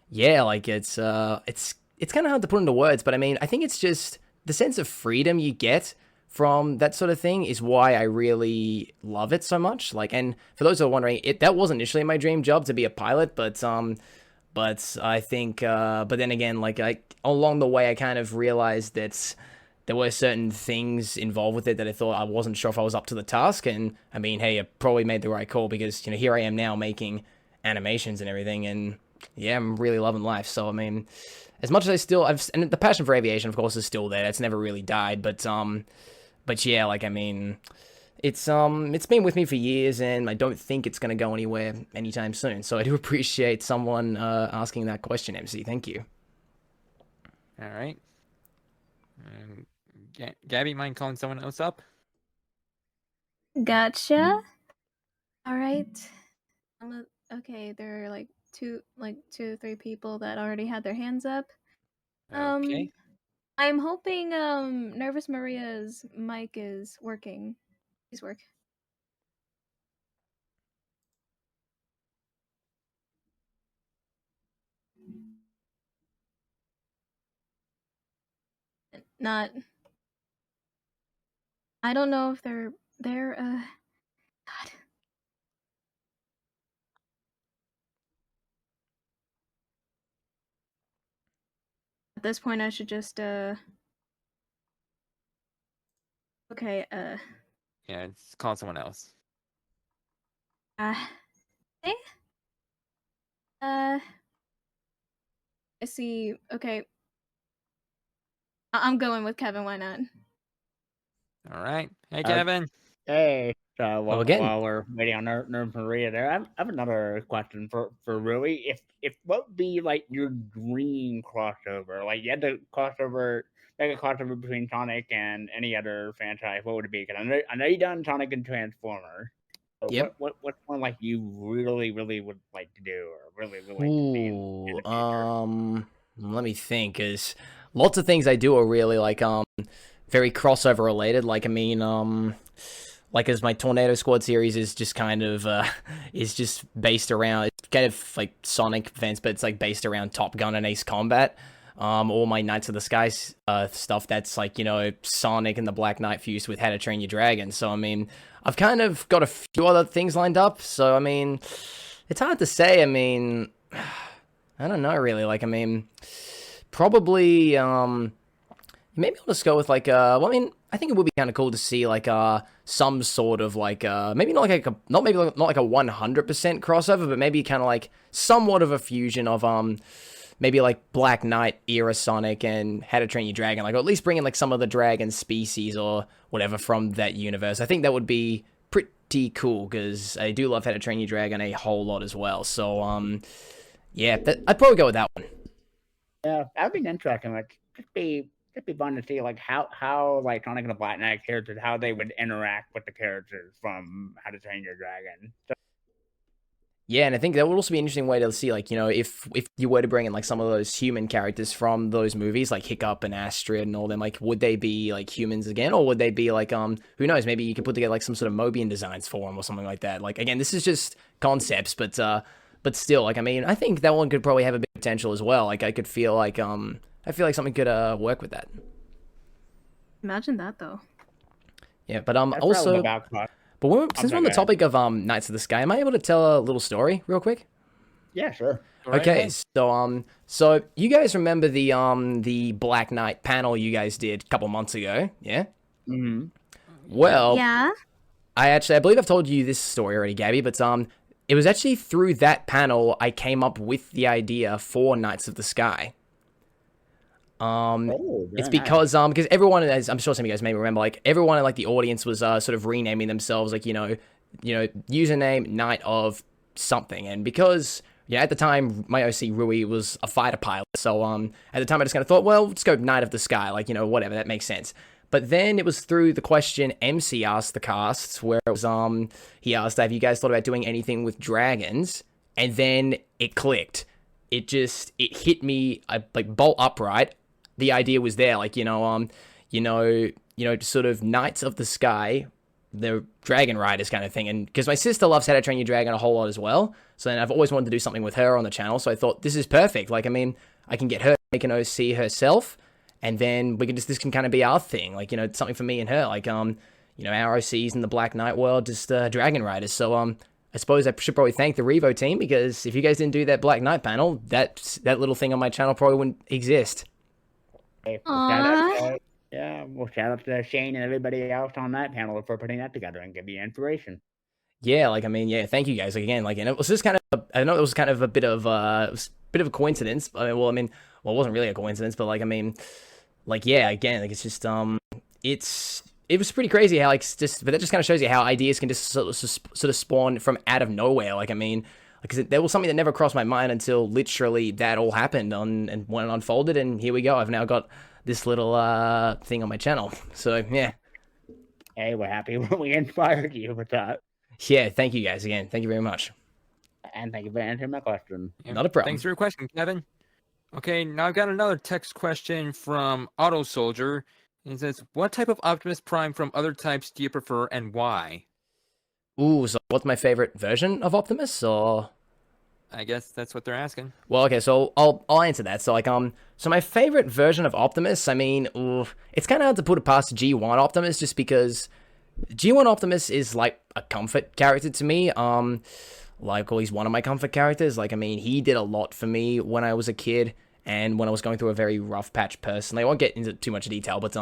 yeah, like it's kind of hard to put into words, but I mean I think it's just the sense of freedom you get from that sort of thing is why I really love it so much. Like, and for those who are wondering, that was initially my dream job to be a pilot, but I think but then again, like along the way I kind of realized that there were certain things involved with it that I thought I wasn't sure if I was up to the task. And I mean, hey, I probably made the right call because, here I am now making animations and everything. And yeah, I'm really loving life. So, I mean, as much as and the passion for aviation, of course, is still there. It's never really died. But yeah, like, I mean, it's been with me for years and I don't think it's going to go anywhere anytime soon. So I do appreciate someone asking that question, MC. Thank you. All right. Gabby, mind calling someone else up? Gotcha. All right. Okay, there are like two, 3 people that already had their hands up. Okay. I'm hoping Nervous Maria's mic is working. Please work. Not. I don't know if they're God. At this point I should just okay, Yeah, it's call someone else. hey? I see. Okay. I'm going with Kevin, why not? All right. Hey, Kevin. Hey, so again. while we're waiting on Nerve Maria there, I have another question for Roowee. If what would be like your dream crossover? Like you had to make a crossover between Sonic and any other franchise, what would it be? Because I know you done Sonic and Transformers. So Yep. what's one like you really would like to do or really like to see in the future? Let me think, cause lots of things I do are really like very crossover related. Like I mean like as my Tornado Squad series is just kind of is just based around it's kind of like Sonic events, but it's like based around Top Gun and Ace Combat. All my Knights of the Skies stuff that's like Sonic and the Black Knight fused with How to Train Your Dragon. So I mean, I've kind of got a few other things lined up. So I mean, it's hard to say. I mean, I don't know really. Like I mean, probably maybe I'll just go with like well, I mean, I think it would be kind of cool to see like some sort of like maybe not like not like a 100% crossover, but maybe kind of like somewhat of a fusion of maybe like Black Knight era Sonic and How to Train Your Dragon, like or at least bring in like some of the dragon species or whatever from that universe. I think that would be pretty cool because I do love How to Train Your Dragon a whole lot as well. So yeah, I'd probably go with that one. Yeah, that'd be interesting. Like just be fun to see like how like Sonic and the Black Knight characters how they would interact with the characters from How to Train Your Dragon. So, yeah, and I think that would also be an interesting way to see, like, if you were to bring in, like, some of those human characters from those movies, like Hiccup and Astrid and all them, like, would they be, like, humans again? Or would they be, like, who knows, maybe you could put together, like, some sort of Mobian designs for them or something like that. Like, again, this is just concepts, but still, like, I mean, I think that one could probably have a big potential as well. Like, I feel like something could work with that. Imagine that, though. Yeah, but also... But since we're on the topic of Knights of the Sky, am I able to tell a little story real quick? Yeah, sure. Okay, so you guys remember the Black Knight panel you guys did a couple months ago, yeah? Mm-hmm. Well, yeah. I believe I've told you this story already, Gabby, but it was actually through that panel I came up with the idea for Knights of the Sky. It's because everyone, as I'm sure some of you guys may remember, like everyone in like the audience was sort of renaming themselves, like username Knight of something, and because at the time my OC Roowee was a fighter pilot, so at the time I just kind of thought, well, let's go Knight of the Sky, like whatever, that makes sense. But then it was through the question MC asked the cast, where it was he asked, have you guys thought about doing anything with dragons? And then it clicked. It hit me like bolt upright. The idea was there, like sort of Knights of the Sky, the dragon riders kind of thing. And because my sister loves How to Train Your Dragon a whole lot as well, so then I've always wanted to do something with her on the channel. So I thought this is perfect. Like, I mean, I can get her to make an OC herself, and then this can kind of be our thing. Like, it's something for me and her. Like, our OCs in the Black Knight world, just dragon riders. So I suppose I should probably thank the Revo team, because if you guys didn't do that Black Knight panel, that little thing on my channel probably wouldn't exist. Hey, well, shout out to Shane and everybody else on that panel for putting that together and giving you inspiration. Yeah, like, I mean, yeah, thank you guys. Like, again, like, and it was just kind of, I know it was kind of a bit of a coincidence. It wasn't really a coincidence, but like, I mean, like, yeah, again, like, it's just, it was pretty crazy how, like, but that just kind of shows you how ideas can just sort of spawn from out of nowhere. Like, I mean, because there was something that never crossed my mind until literally that all happened and when it unfolded, and here we go. I've now got this little thing on my channel. So yeah. Hey, we're happy we inspired you with that. Yeah, thank you guys again. Thank you very much. And thank you for answering my question. Yeah, not a problem. Thanks for your question, Kevin. Okay, now I've got another text question from Auto Soldier. It says, what type of Optimus Prime from other types do you prefer and why? Ooh, so what's my favorite version of Optimus, or? I guess that's what they're asking. Well, okay, so I'll answer that. So, like, so my favorite version of Optimus, I mean, it's kind of hard to put it past G1 Optimus, just because G1 Optimus is, like, a comfort character to me. Well, he's one of my comfort characters. Like, I mean, he did a lot for me when I was a kid, and when I was going through a very rough patch personally. I won't get into too much detail, but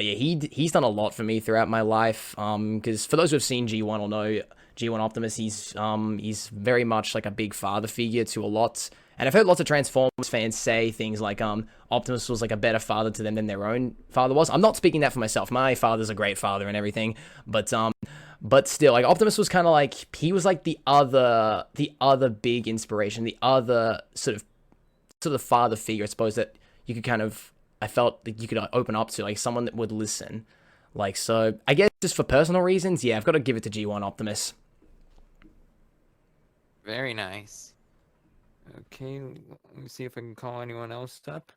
yeah, he's done a lot for me throughout my life. Because for those who have seen G1 will know G1 Optimus, he's very much like a big father figure to a lot. And I've heard lots of Transformers fans say things like Optimus was like a better father to them than their own father was. I'm not speaking that for myself. My father's a great father and everything, but still, like, Optimus was kind of like, he was like the other big inspiration, the other sort of father figure, I suppose, that you could kind of, I felt that you could open up to, like, someone that would listen. Like, so I guess just for personal reasons, yeah, I've got to give it to G1 Optimus. Very nice. Okay, let me see if I can call anyone else up.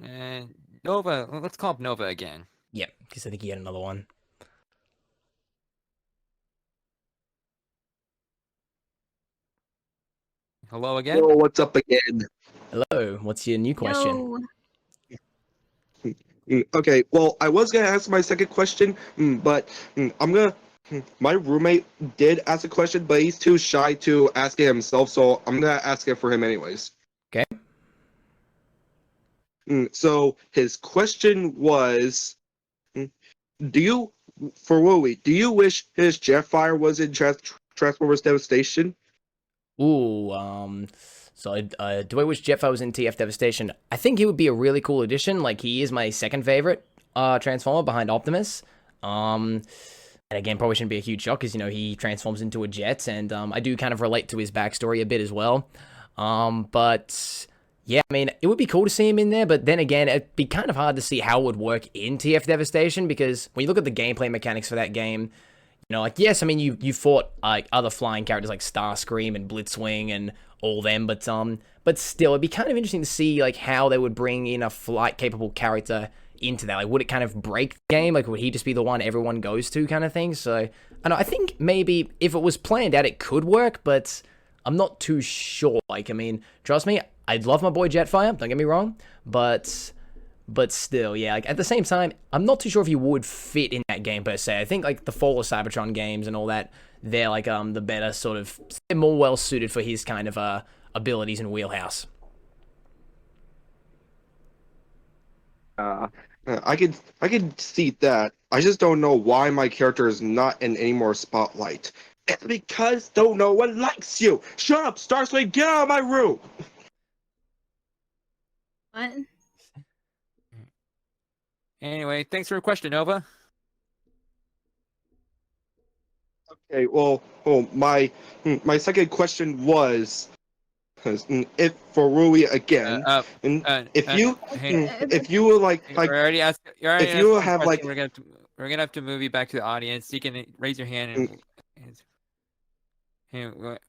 And Nova, let's call up Nova again. Yep, because I think he had another one. Hello again? Yo, what's up again? Hello, what's your new question? Okay, well, I was gonna ask my second question, but I'm gonna. My roommate did ask a question, but he's too shy to ask it himself, so I'm gonna ask it for him anyways. Okay. So his question was, for Roowee, do you wish his Jetfire was in Transformers Devastation? Ooh, so do I wish Jetfire was in TF Devastation? I think he would be a really cool addition. Like, he is my second favorite Transformer behind Optimus. And again, probably shouldn't be a huge shock, because, he transforms into a jet, and I do kind of relate to his backstory a bit as well. But yeah, I mean, it would be cool to see him in there, but then again, it'd be kind of hard to see how it would work in TF Devastation, because when you look at the gameplay mechanics for that game, like, yes, I mean, you fought like other flying characters like Starscream and Blitzwing and all them, but still, it'd be kind of interesting to see like how they would bring in a flight-capable character into that. Like, would it kind of break the game? Like, would he just be the one everyone goes to, kind of thing? So, I think maybe if it was planned out, it could work, but I'm not too sure. Like, I mean, trust me, I'd love my boy Jetfire, don't get me wrong, but still, yeah, like, at the same time, I'm not too sure if he would fit in that game per se. I think, like, the Fall of Cybertron games and all that, they're, like, the better sort of, they're more well-suited for his kind of, abilities and wheelhouse. I can see that. I just don't know why my character is not in any more spotlight. It's because no one likes you. Shut up, Starswing. Get out of my room. What? Anyway, thanks for your question, Nova. Okay, well, my second question was, if for Roowee again, if you were like you already asked if you one have question, like we're gonna have to move you back to the audience. You can raise your hand and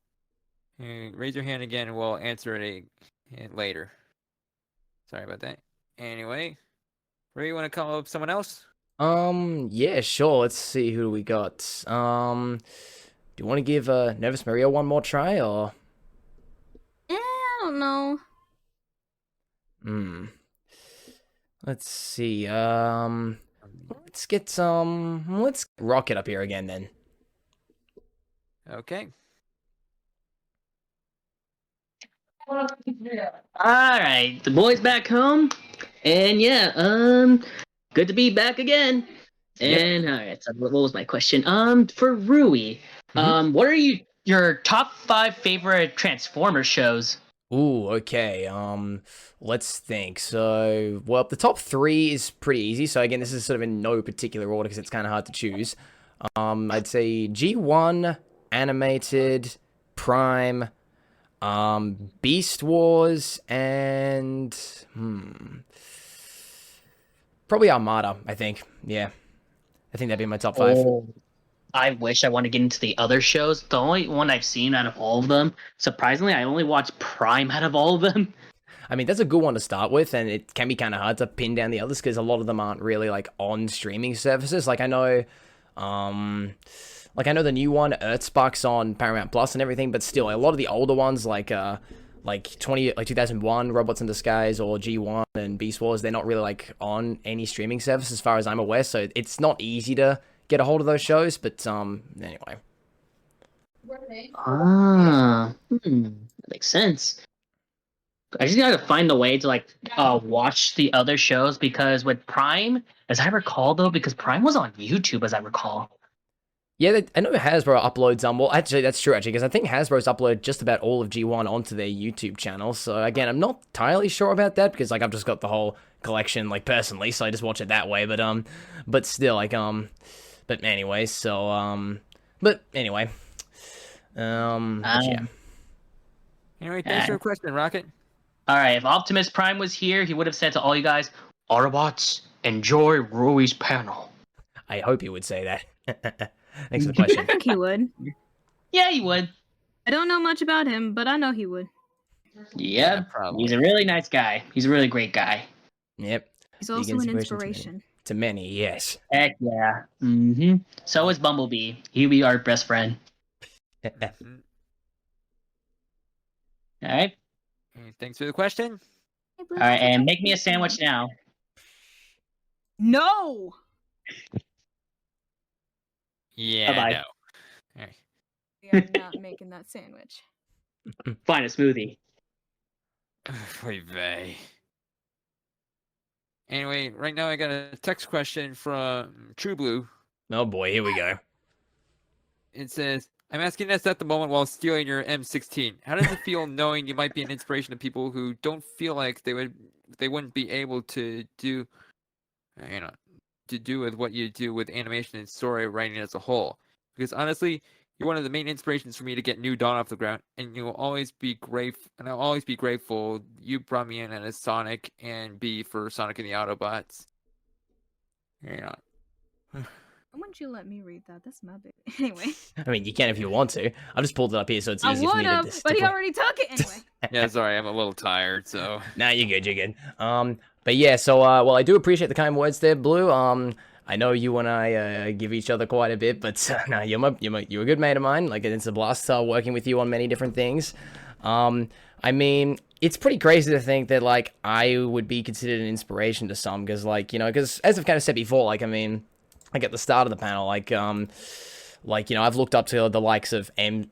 raise your hand again, and we'll answer it later. Sorry about that. Anyway, Ray, you want to come up with someone else? Yeah, sure. Let's see who we got. Do you want to give Nervous Maria one more try, or? I don't know. Let's see. Let's get Rocket up here again then. Okay. All right, the boys back home, and yeah, good to be back again. And all right, so what was my question? For Roowee, what are your top 5 favorite Transformers shows? Ooh, okay. Let's think. So, well, the top 3 is pretty easy. So again, this is sort of in no particular order because it's kind of hard to choose. I'd say G1, Animated, Prime, Beast Wars, and probably Armada, I think. Yeah. I think that'd be my top 5. Oh, I wish I want to get into the other shows. The only one I've seen out of all of them, surprisingly, I only watched Prime out of all of them. I mean, that's a good one to start with, and it can be kind of hard to pin down the others because a lot of them aren't really like on streaming services. Like I know the new one, Earthspark's on Paramount Plus and everything, but still, a lot of the older ones like 2001 Robots in Disguise or G1 and Beast Wars, they're not really like on any streaming service as far as I'm aware, so it's not easy to get a hold of those shows, but anyway. That makes sense. I just gotta find a way to like watch the other shows because with Prime, as I recall though, because Prime was on YouTube as I recall. Yeah, I know Hasbro uploads, well, actually, that's true, actually, because I think Hasbro's uploaded just about all of G1 onto their YouTube channel, so, again, I'm not entirely sure about that, because, like, I've just got the whole collection, like, personally, so I just watch it that way, but still, like, but anyway, so, but anyway, yeah. Anyway, thanks for your question, Rocket. Alright, if Optimus Prime was here, he would have said to all you guys, Autobots, enjoy Roowee's panel. I hope he would say that. Thanks for the question. I think he would. Yeah, he would. I don't know much about him, but I know he would. Yeah, probably. He's a really nice guy. He's a really great guy. Yep. He's also an inspiration. To many, yes. Heck yeah. So is Bumblebee. He'll be our best friend. Alright. Thanks for the question. Alright, and make me a sandwich now. No! Yeah, Bye-bye. no. Right. We are not making that sandwich. Fine, a smoothie. Oy vey. Anyway, right now I got a text question from True Blue. Oh boy, here we go. It says, I'm asking this at the moment while stealing your M16. How does it feel knowing you might be an inspiration to people who don't feel like they wouldn't be able to do, to do with what you do with animation and story writing as a whole? Because honestly, you're one of the main inspirations for me to get New Dawn off the ground, and you'll always be grateful. And I'll always be grateful you brought me in as Sonic and B for Sonic and the Autobots. Why wouldn't you let me read that? That's my baby. Anyway. I mean, you can if you want to. I just pulled it up here, so it's I easy for me to would have, but he already took it anyway. Yeah, sorry, I'm a little tired, so. Nah, you're good, you're good. But yeah, so, well, I do appreciate the kind words there, Blue. I know you and I give each other quite a bit, but no, you're a good mate of mine. Like, it's a blast working with you on many different things. I mean, it's pretty crazy to think that, like, I would be considered an inspiration to some, because, like, because as I've kind of said before, like, I mean, like, at the start of the panel, like, I've looked up to the likes of and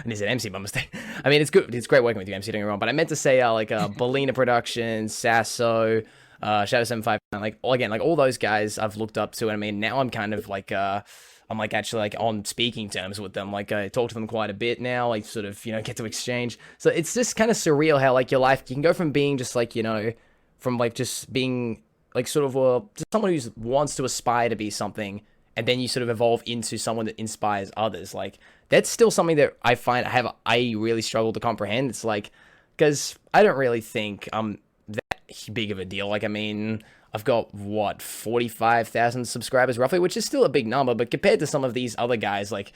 is it MC by mistake? I mean, it's good. It's great working with you, MC, don't get me wrong. But I meant to say, like, Bellina Productions, Sasso, Shadow759, like again, like all those guys I've looked up to, and I mean now I'm kind of like I'm like actually like on speaking terms with them. Like I talk to them quite a bit now, like sort of, get to exchange. So it's just kind of surreal how like your life, you can go from being just like, from like just being like sort of just someone who wants to aspire to be something, and then you sort of evolve into someone that inspires others. Like that's still something that I find I really struggle to comprehend. It's like, because I don't really think I'm that big of a deal. Like, I mean, I've got, 45,000 subscribers roughly, which is still a big number, but compared to some of these other guys, like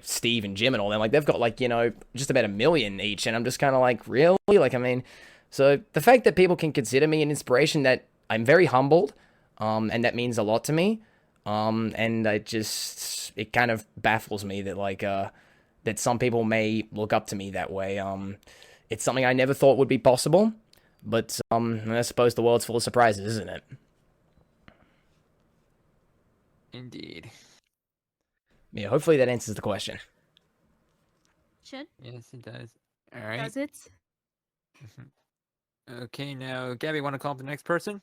Steve and Jim and all them, like, they've got, like, just about 1 million each, and I'm just kind of like, really? Like, I mean, so the fact that people can consider me an inspiration, that I'm very humbled, and that means a lot to me, and it kind of baffles me that, like, that some people may look up to me that way. It's something I never thought would be possible. But I suppose the world's full of surprises, isn't it? Indeed. Yeah, hopefully that answers the question. Should? Yes, it does. All right. Does it? Okay, now, Gabby, want to call up the next person?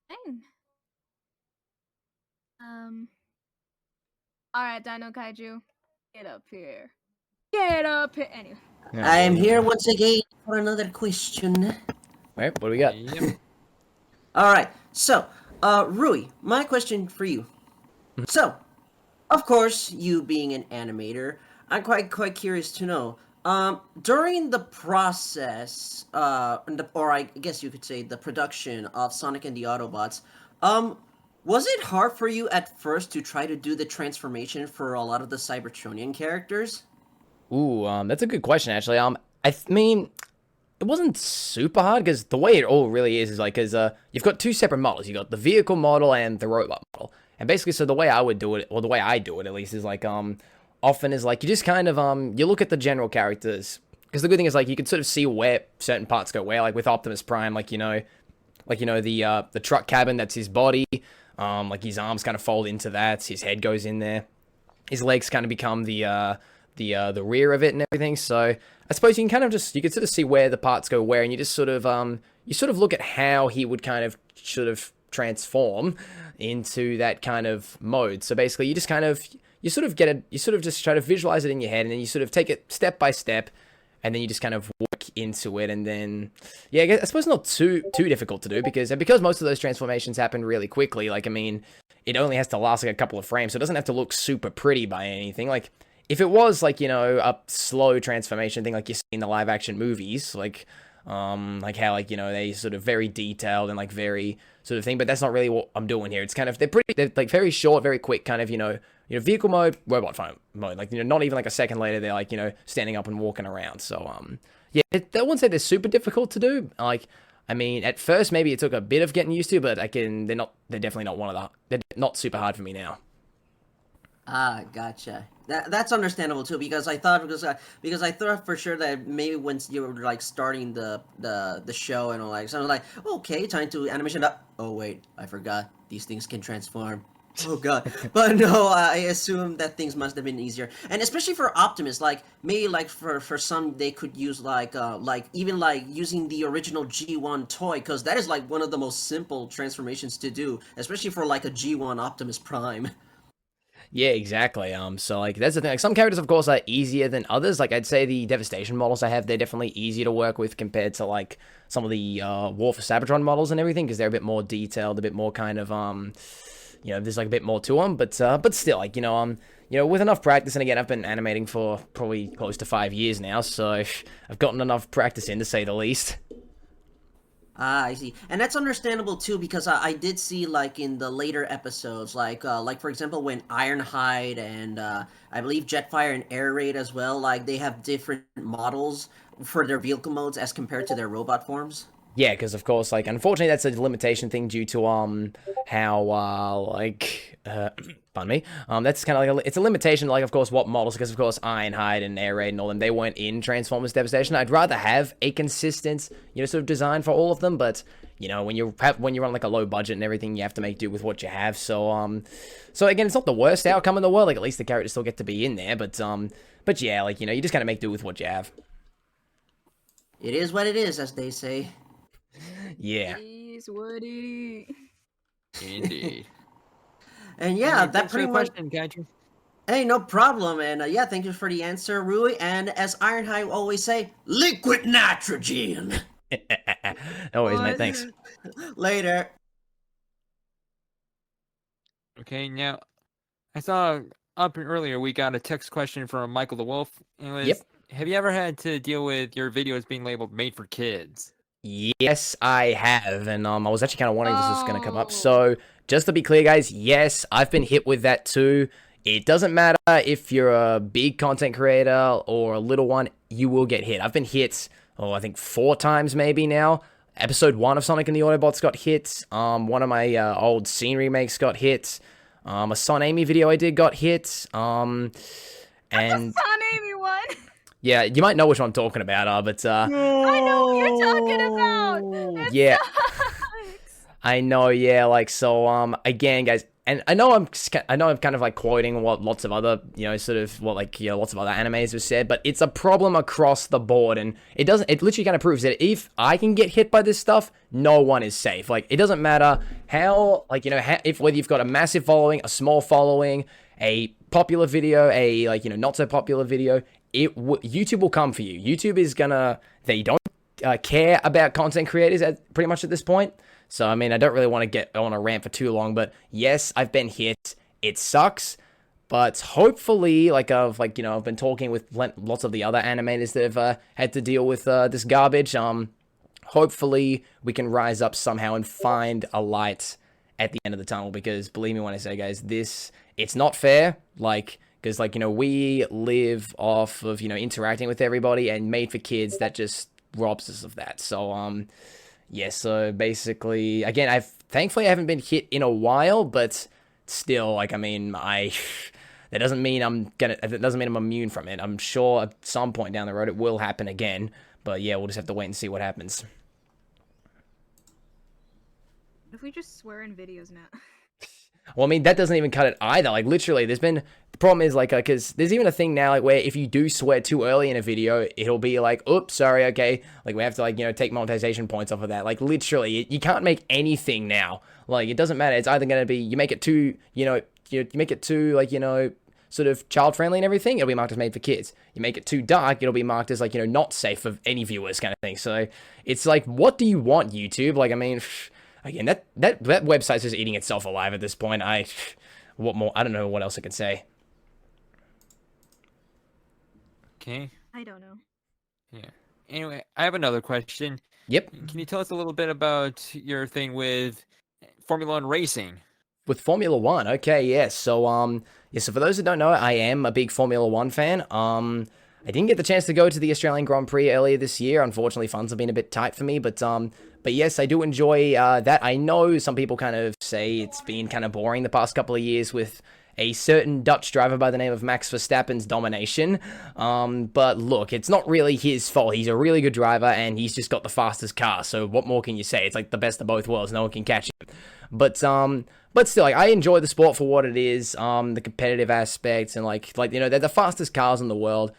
Fine. Alright, Dino Kaiju. Get up here. Get up here. Anyway. Yeah, I am here once again for another question. Right, what do we got? Yep. All right. So, Rui, my question for you. So, of course, you being an animator, I'm quite curious to know. During the process, or I guess you could say the production of Sonic and the Autobots, was it hard for you at first to try to do the transformation for a lot of the Cybertronian characters? Ooh, that's a good question, actually. I mean, it wasn't super hard, because the way it all really is like, because you've got two separate models. You've got the vehicle model and the robot model. And basically, so the way I would do it, or the way I do it at least, is like, often is like, you just kind of, you look at the general characters. Because the good thing is, like, you can sort of see where certain parts go where, like with Optimus Prime, the truck cabin, that's his body. Like his arms kind of fold into that. His head goes in there. His legs kind of become the rear of it and everything. So I suppose you can sort of see where the parts go where, and you just sort of look at how he would kind of sort of transform into that kind of mode. So basically, you sort of just try to visualize it in your head, and then you sort of take it step by step, and then you just kind of work into it, and then I suppose not too difficult to do, because most of those transformations happen really quickly. Like, I mean, it only has to last like a couple of frames, so it doesn't have to look super pretty by anything. Like, if it was like, a slow transformation thing like you see in the live action movies, like how, like, they sort of very detailed and like very sort of thing, but that's not really what I'm doing here. It's kind of, they're like very short, very quick, kind of, vehicle mode, robot mode, like, not even like a second later, they're like, standing up and walking around. So, I wouldn't say they're super difficult to do. Like, I mean, at first, maybe it took a bit of getting used to, but they're definitely not they're not super hard for me now. Ah, gotcha. That's understandable too, because I thought for sure that maybe once you were like starting the show and all, like, so I was like, okay, time to animation up. Oh wait, I forgot these things can transform. Oh god. But no, I assume that things must have been easier, and especially for Optimus, like maybe like for some they could use like even like using the original G1 toy, because that is like one of the most simple transformations to do, especially for like a G1 Optimus Prime. Yeah, exactly. So like that's the thing. Like, some characters, of course, are easier than others. Like, I'd say the Devastation models I have, they're definitely easier to work with compared to like some of the War for Cybertron models and everything, because they're a bit more detailed, a bit more kind of there's like a bit more to them. But still, like, with enough practice, and again, I've been animating for probably close to 5 years now, so I've gotten enough practice in, to say the least. Ah, I see, and that's understandable too, because I did see like in the later episodes, like for example when Ironhide and I believe Jetfire and Air Raid as well, like they have different models for their vehicle modes as compared to their robot forms. Yeah, because of course, like, unfortunately, that's a limitation thing due to how pardon me, that's kind of like it's a limitation, like, of course, what models, because of course Ironhide and Air Raid and all them, they weren't in Transformers Devastation. I'd rather have a consistent, sort of design for all of them, but when you run like a low budget and everything, you have to make do with what you have. So again, it's not the worst outcome in the world. Like, at least the characters still get to be in there, but yeah, like, you just gotta make do with what you have. It is what it is, as they say. Yeah. Jeez, Woody. Indeed. And yeah, Alright, that thanks for pretty the much. question, Kaiju. Hey, no problem. And yeah, thank you for the answer, Rui. And as Ironhide always say, liquid nitrogen. No worries, mate. What? Thanks. Later. Okay, now I saw up earlier we got a text question from Michael the Wolf. It was, Yep. have you ever had to deal with your videos being labeled made for kids? Yes, I have, and I was actually kind of wondering this was going to come up. Oh. So, just to be clear, guys, yes, I've been hit with that too. It doesn't matter if you're a big content creator or a little one, you will get hit. I've been hit, I think 4 times maybe now. Episode 1 of Sonic and the Autobots got hit. One of my old scene remakes got hit. A Son Amy video I did got hit. And Son Amy one. yeah, you might know which one I'm talking about, but I know what you're talking about. It yeah. sucks. I know, yeah, like, so, again, guys, and I know I'm kind of, like, quoting what lots of other, lots of other animes have said, but it's a problem across the board, and it literally kind of proves that if I can get hit by this stuff, no one is safe. Like, it doesn't matter how, like, whether you've got a massive following, a small following, a popular video, a, like, not so popular video, YouTube will come for you. YouTube is they don't care about content creators pretty much at this point. So, I mean, I don't really want to get on a rant for too long, but yes, I've been hit. It sucks, but hopefully, I've been talking with lots of the other animators that have had to deal with this garbage. Hopefully, we can rise up somehow and find a light at the end of the tunnel, because believe me when I say, guys, it's not fair, because, we live off of, interacting with everybody, and Made for Kids, that just robs us of that. So, yeah, so basically, again, thankfully I haven't been hit in a while, but still, that doesn't mean I'm immune from it. I'm sure at some point down the road it will happen again, but yeah, we'll just have to wait and see what happens. If we just swear in videos now. Well, I mean, that doesn't even cut it either. Like, literally, the problem is, because there's even a thing now, where if you do swear too early in a video, it'll be like, oops, sorry, okay, we have to, take monetization points off of that. Like, literally, you can't make anything now. Like, it doesn't matter. It's either going to be, you make it too, you make it too, sort of child-friendly and everything, it'll be marked as Made for Kids. You make it too dark, it'll be marked as, not safe for any viewers kind of thing. So, it's like, what do you want, YouTube? Like, I mean... Again, that website's just eating itself alive at this point. What more? I don't know what else I can say. Okay. I don't know. Yeah. Anyway, I have another question. Yep. Can you tell us a little bit about your thing with Formula One racing? With Formula One, okay, yes. So, so for those that don't know, I am a big Formula One fan. I didn't get the chance to go to the Australian Grand Prix earlier this year. Unfortunately, funds have been a bit tight for me, but yes, I do enjoy that. I know some people kind of say it's been kind of boring the past couple of years with a certain Dutch driver by the name of Max Verstappen's domination. But look, it's not really his fault. He's a really good driver, and he's just got the fastest car. So what more can you say? It's like the best of both worlds. No one can catch him. But still, I enjoy the sport for what it is. The competitive aspects, and they're the fastest cars in the world.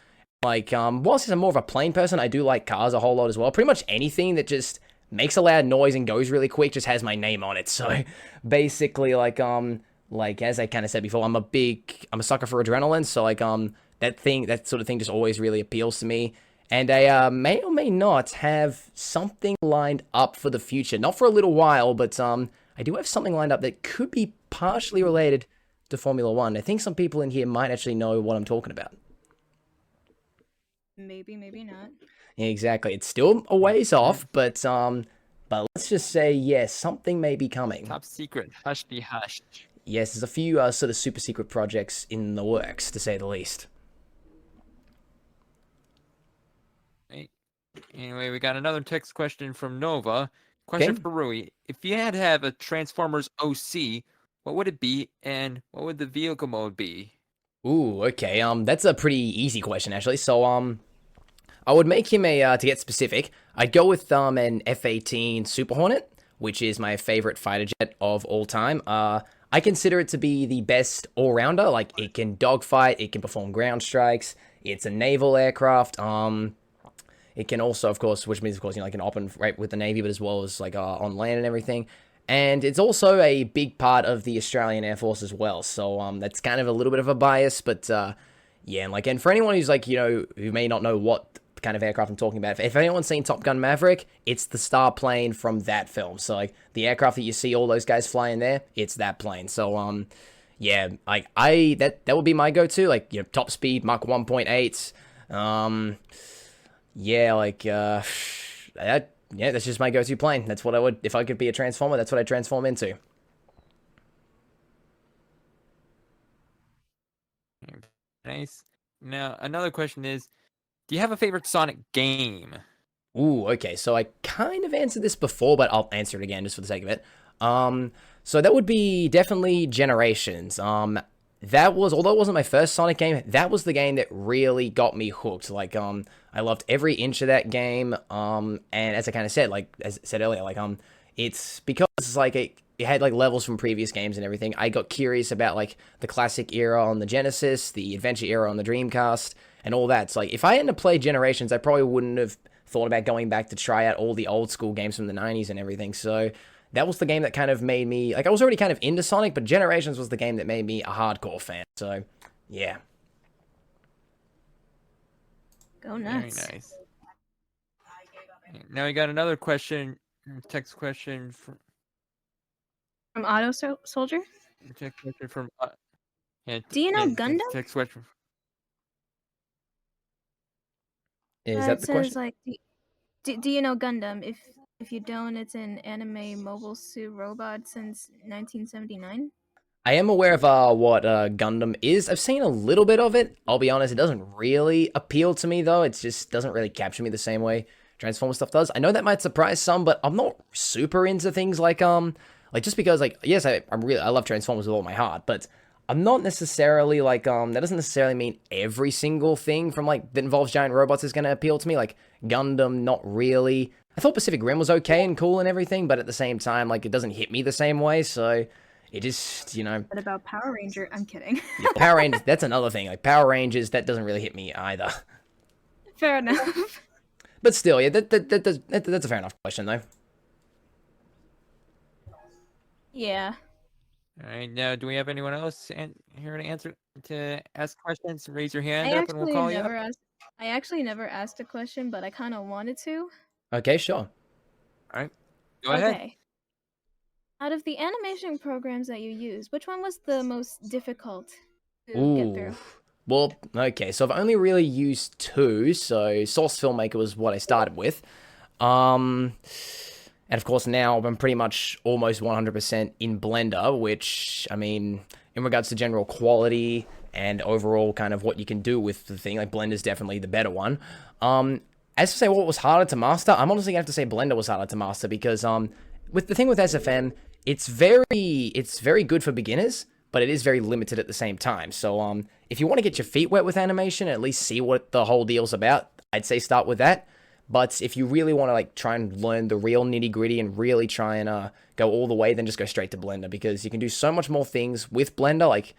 Whilst I'm more of a plain person, I do like cars a whole lot as well. Pretty much anything that just makes a loud noise and goes really quick just has my name on it. So basically, as I kind of said before, I'm a sucker for adrenaline. So that sort of thing just always really appeals to me. And I may or may not have something lined up for the future. Not for a little while, but I do have something lined up that could be partially related to Formula One. I think some people in here might actually know what I'm talking about. Maybe, maybe not. Yeah, exactly. It's still a ways off, but let's just say, yes, something may be coming. Top secret. Hush be hushed. Yes, there's a few sort of super secret projects in the works, to say the least. Right. Anyway, we got another text question from Nova. Question Okay. for Rui. If you had to have a Transformers OC, what would it be, and what would the vehicle mode be? Ooh, okay. That's a pretty easy question, actually. So, I would make him to get specific, I'd go with an F-18 Super Hornet, which is my favorite fighter jet of all time. I consider it to be the best all-rounder. Like, it can dogfight, it can perform ground strikes, it's a naval aircraft. It can also, of course, which means, of course, you know, like an open right with the Navy, but as well as like on land and everything. And it's also a big part of the Australian Air Force as well. So that's kind of a little bit of a bias, but yeah, and like, and for anyone who's like, you know, who may not know what kind of aircraft I'm talking about, if anyone's seen Top Gun Maverick, it's the star plane from that film. So like the aircraft that you see all those guys flying there, it's that plane. So yeah, like that would be my go-to, like, you know, top speed Mach 1.8. Yeah, like yeah, that's just my go-to plane. That's what I would, if I could be a transformer, that's what I'd transform into. Nice. Now, another question is, do you have a favorite Sonic game? Ooh, okay, so I kind of answered this before, but I'll answer it again just for the sake of it. So that would be definitely Generations. That was, although it wasn't my first Sonic game, that was the game that really got me hooked. Like, I loved every inch of that game. And as I kind of said, like, as I said earlier, like, it's because it's like it had like levels from previous games and everything. I got curious about like the classic era on the Genesis, the adventure era on the Dreamcast, and all that. So like, if I hadn't played Generations, I probably wouldn't have thought about going back to try out all the old school games from the 90s and everything. So that was the game that kind of made me, like, I was already kind of into Sonic, but Generations was the game that made me a hardcore fan. So, yeah. Go nuts. Very nice. Now we got another question, text question From Auto Soldier? text question from yeah, Do you know yeah, Gundam? Text question. Is that the question? Like, do you know Gundam? If you don't, it's an anime mobile suit robot since 1979. I am aware of what Gundam is. I've seen a little bit of it. I'll be honest, it doesn't really appeal to me, though. It just doesn't really capture me the same way Transformer stuff does. I know that might surprise some, but I'm not super into things like just because, like, yes, I love Transformers with all my heart, but I'm not necessarily like that doesn't necessarily mean every single thing from like that involves giant robots is going to appeal to me. Like Gundam, not really. I thought Pacific Rim was okay and cool and everything, but at the same time, like, it doesn't hit me the same way, so it just, you know. What about Power Ranger? I'm kidding. Yeah, Power Rangers, that's another thing. Like, Power Rangers, that doesn't really hit me either. Fair enough. But still, yeah, that's a fair enough question, though. Yeah. All right, now do we have anyone else here to ask questions? Raise your hand I up and we'll call you up. I actually never asked a question, but I kind of wanted to. Okay, sure. All right, go ahead. Out of the animation programs that you use, which one was the most difficult to get through? Well, okay, so I've only really used two. So Source Filmmaker was what I started with. And of course now I'm pretty much almost 100% in Blender, which, I mean, in regards to general quality and overall kind of what you can do with the thing, like Blender's definitely the better one. As to say what was harder to master, I'm honestly gonna have to say Blender was harder to master because with the thing with SFM, it's very good for beginners, but it is very limited at the same time. So if you want to get your feet wet with animation and at least see what the whole deal's about, I'd say start with that. But if you really want to like try and learn the real nitty gritty and really try and go all the way, then just go straight to Blender because you can do so much more things with Blender. Like,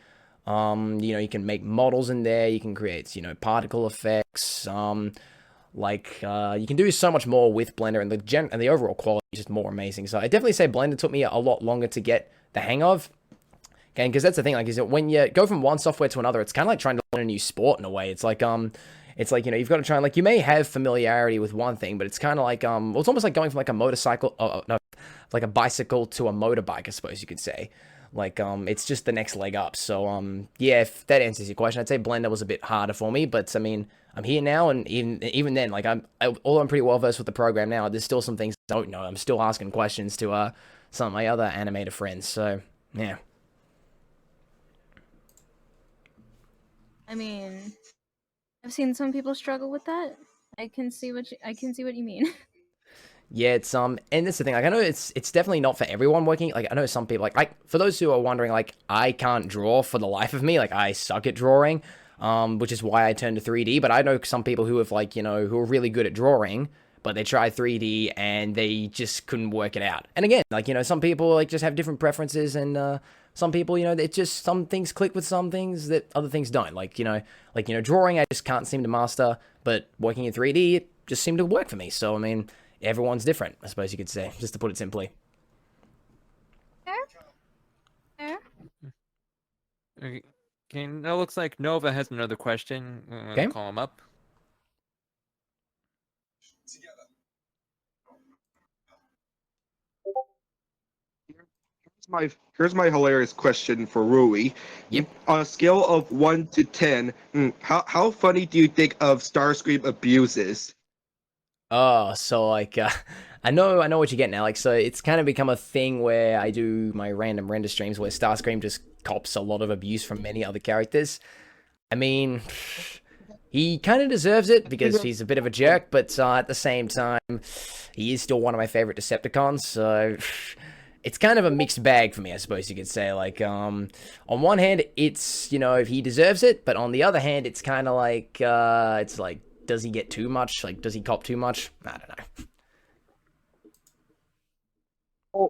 you know, you can make models in there, you can create, you know, particle effects. You can do so much more with Blender, and the overall quality is just more amazing. So I definitely say Blender took me a lot longer to get the hang of. Okay, because that's the thing, like, is that when you go from one software to another, it's kind of like trying to learn a new sport in a way. It's like, you know, you've got to try and, like, you may have familiarity with one thing, but it's kind of like, well, it's almost like going from, like, a motorcycle, like a bicycle to a motorbike, I suppose you could say. Like, it's just the next leg up. So, yeah, if that answers your question, I'd say Blender was a bit harder for me, but, I mean, I'm here now, and even then, like, although I'm pretty well versed with the program now, there's still some things I don't know. I'm still asking questions to, some of my other animator friends, so, yeah. I mean, I've seen some people struggle with that. I can see what you mean. Yeah, it's and that's the thing. Like, I know it's definitely not for everyone working. Like, I know some people like for those who are wondering, like, I can't draw for the life of me. Like, I suck at drawing, which is why I turned to 3D. But I know some people who have, like, you know, who are really good at drawing, but they tried 3D and they just couldn't work it out. And again, like, you know, some people like just have different preferences, and some people, you know, it just, some things click with some things that other things don't. Like, you know, drawing I just can't seem to master, but working in 3D, just seem to work for me. So, I mean, everyone's different, I suppose you could say, just to put it simply. Fair. Okay, now looks like Nova has another question. Okay. Call him up. Here's my hilarious question for Roowee. Yep. On a scale of 1 to 10, how funny do you think of Starscream abuses? Oh, so like, I know what you're getting at. Like, so it's kind of become a thing where I do my random render streams where Starscream just cops a lot of abuse from many other characters. I mean, he kind of deserves it because he's a bit of a jerk, but at the same time, he is still one of my favorite Decepticons. So it's kind of a mixed bag for me, I suppose you could say. Like, on one hand, it's, you know, if he deserves it, but on the other hand, it's kind of like, it's like, does he get too much? Like, does he cop too much? I don't know.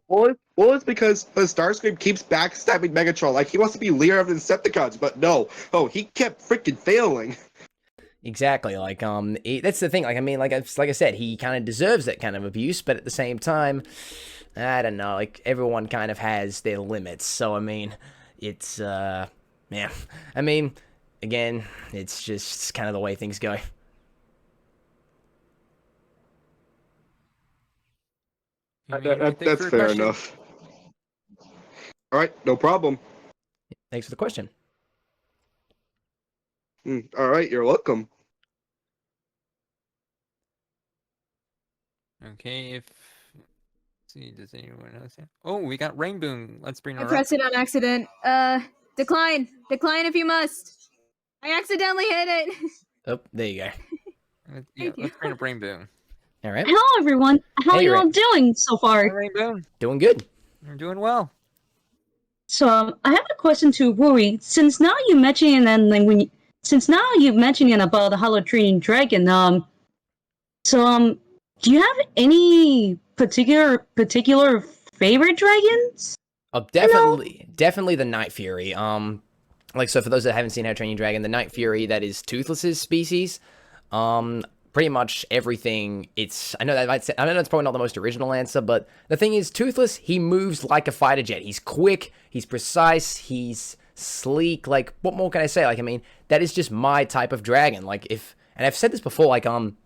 Well, it's because Starscream keeps backstabbing Megatron. Like, he wants to be leader of the Decepticons, but no. Oh, he kept freaking failing. Exactly. Like, that's the thing. Like, I mean, like I said, he kind of deserves that kind of abuse, but at the same time, I don't know. Like, everyone kind of has their limits. So, I mean, it's, yeah. I mean, again, it's just kind of the way things go. That's fair enough. All right, no problem. Thanks for the question. All right, you're welcome. Okay, let's see, does anyone else have... Oh, we got Rainbow. Let's bring her I up. pressed it on accident. Decline. Decline if you must. I accidentally hit it. Oh, there you go. Let's bring up Rainbow. All right. Hello, everyone. How are you all doing so far? Hi, Rainbow. Doing good. You're doing well. So, I have a question to Roowee. Since now you mentioned about the Hollow Training Dragon, do you have any particular favorite dragons? Oh, definitely the Night Fury. Like, so for those that haven't seen How to Train Your Dragon, the Night Fury, that is Toothless's species. Pretty much everything. I know that's probably not the most original answer, but the thing is, Toothless, he moves like a fighter jet. He's quick, he's precise, he's sleek. Like, what more can I say? Like, I mean, that is just my type of dragon. Like, and I've said this before, like, on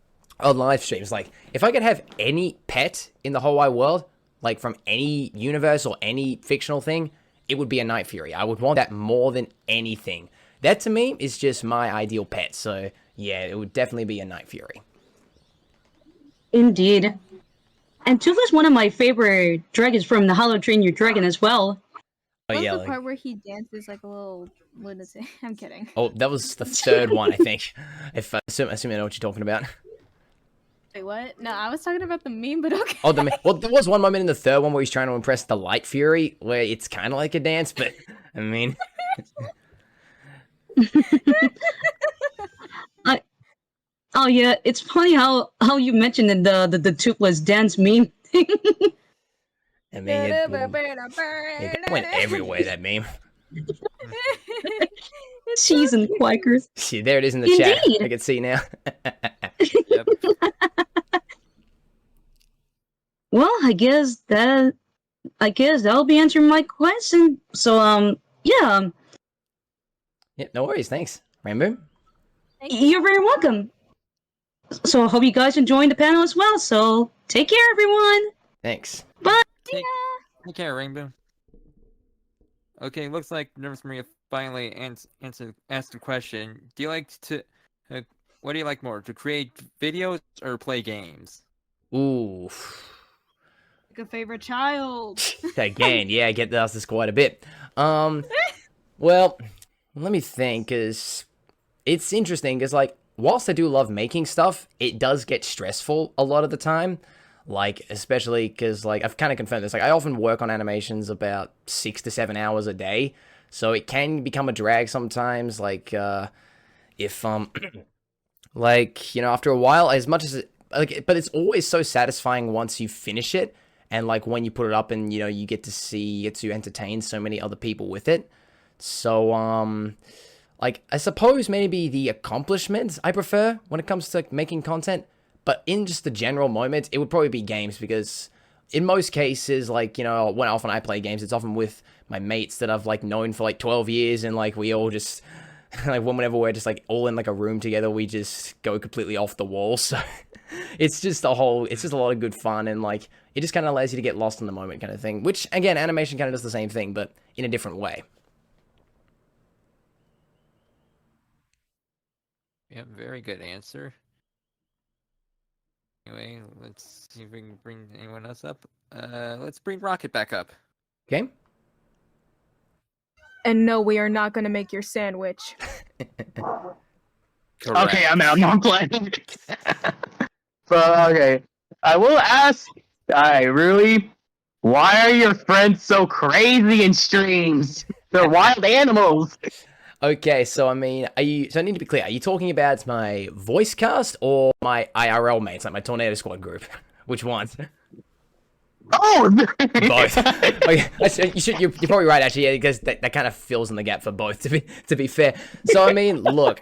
live streams, like, if I could have any pet in the whole wide world, like, from any universe or any fictional thing, it would be a Night Fury. I would want that more than anything. That, to me, is just my ideal pet, so... yeah, it would definitely be a Night Fury. Indeed. And Toothless is one of my favorite dragons from the Hollow Train Your Dragon as well. Oh, yeah. The part where he dances like a little lunatic. I'm kidding. Oh, that was the third one, I think. If assuming I know what you're talking about. Wait, what? No, I was talking about the meme, but okay. Oh, well, there was one moment in the third one where he's trying to impress the Light Fury, where it's kind of like a dance, but, I mean... Oh yeah, it's funny how you mentioned the Toothless dance meme thing. I mean, it went everywhere, that meme. Cheese and Quakers. See, there it is in the chat. I can see now. Yep. Well, I guess that'll be answering my question. So yeah. Yeah, no worries. Thanks, Rainbow. You're very welcome. So I hope you guys enjoying the panel as well. So take care, everyone. Thanks. Bye. Take care, Rainbow. Okay, looks like Nervous Maria finally asked the question. Do you like to... what do you like more, to create videos or play games? Ooh. Like a favorite child. Again, yeah, I get asked this quite a bit. Well, let me think, because it's interesting, because, like, whilst I do love making stuff, it does get stressful a lot of the time. Like, especially because, like, I've kind of confirmed this. Like, I often work on animations about 6 to 7 hours a day. So it can become a drag sometimes. Like, if, like, you know, after a while, as much as, like, but it's always so satisfying once you finish it. And, like, when you put it up and, you know, you get to entertain so many other people with it. So, like, I suppose maybe the accomplishments I prefer when it comes to making content, but in just the general moment, it would probably be games because in most cases, like, you know, when often I play games, it's often with my mates that I've like known for like 12 years, and like we all just like whenever we're just like all in like a room together, we just go completely off the wall. So it's just a lot of good fun, and like it just kind of allows you to get lost in the moment kind of thing, which again, animation kind of does the same thing, but in a different way. Yeah, very good answer. Anyway, let's see if we can bring anyone else up. Let's bring Rocket back up. Okay. And no, we are not going to make your sandwich. Okay, I'm playing. But okay, I will ask. Really? Why are your friends so crazy in streams? They're wild animals. Okay, so I mean, so I need to be clear. Are you talking about my voice cast or my IRL mates, like my Tornado Squad group? Which ones? Oh, both. Okay, you're probably right actually, yeah, because that kind of fills in the gap for both. To be fair. So I mean, look,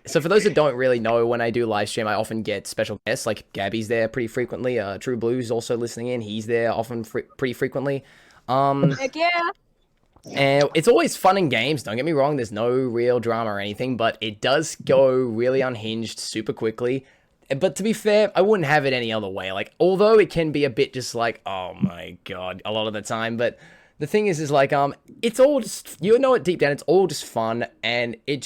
so for those that don't really know, when I do live stream, I often get special guests. Like Gabby's there pretty frequently. True Blue's also listening in. He's there often pretty frequently. Heck yeah. And it's always fun and games, don't get me wrong, there's no real drama or anything, but it does go really unhinged super quickly. But to be fair, I wouldn't have it any other way. Like, although it can be a bit just like, oh my god, a lot of the time, but the thing is like, it's all just, you know it deep down, it's all just fun, and it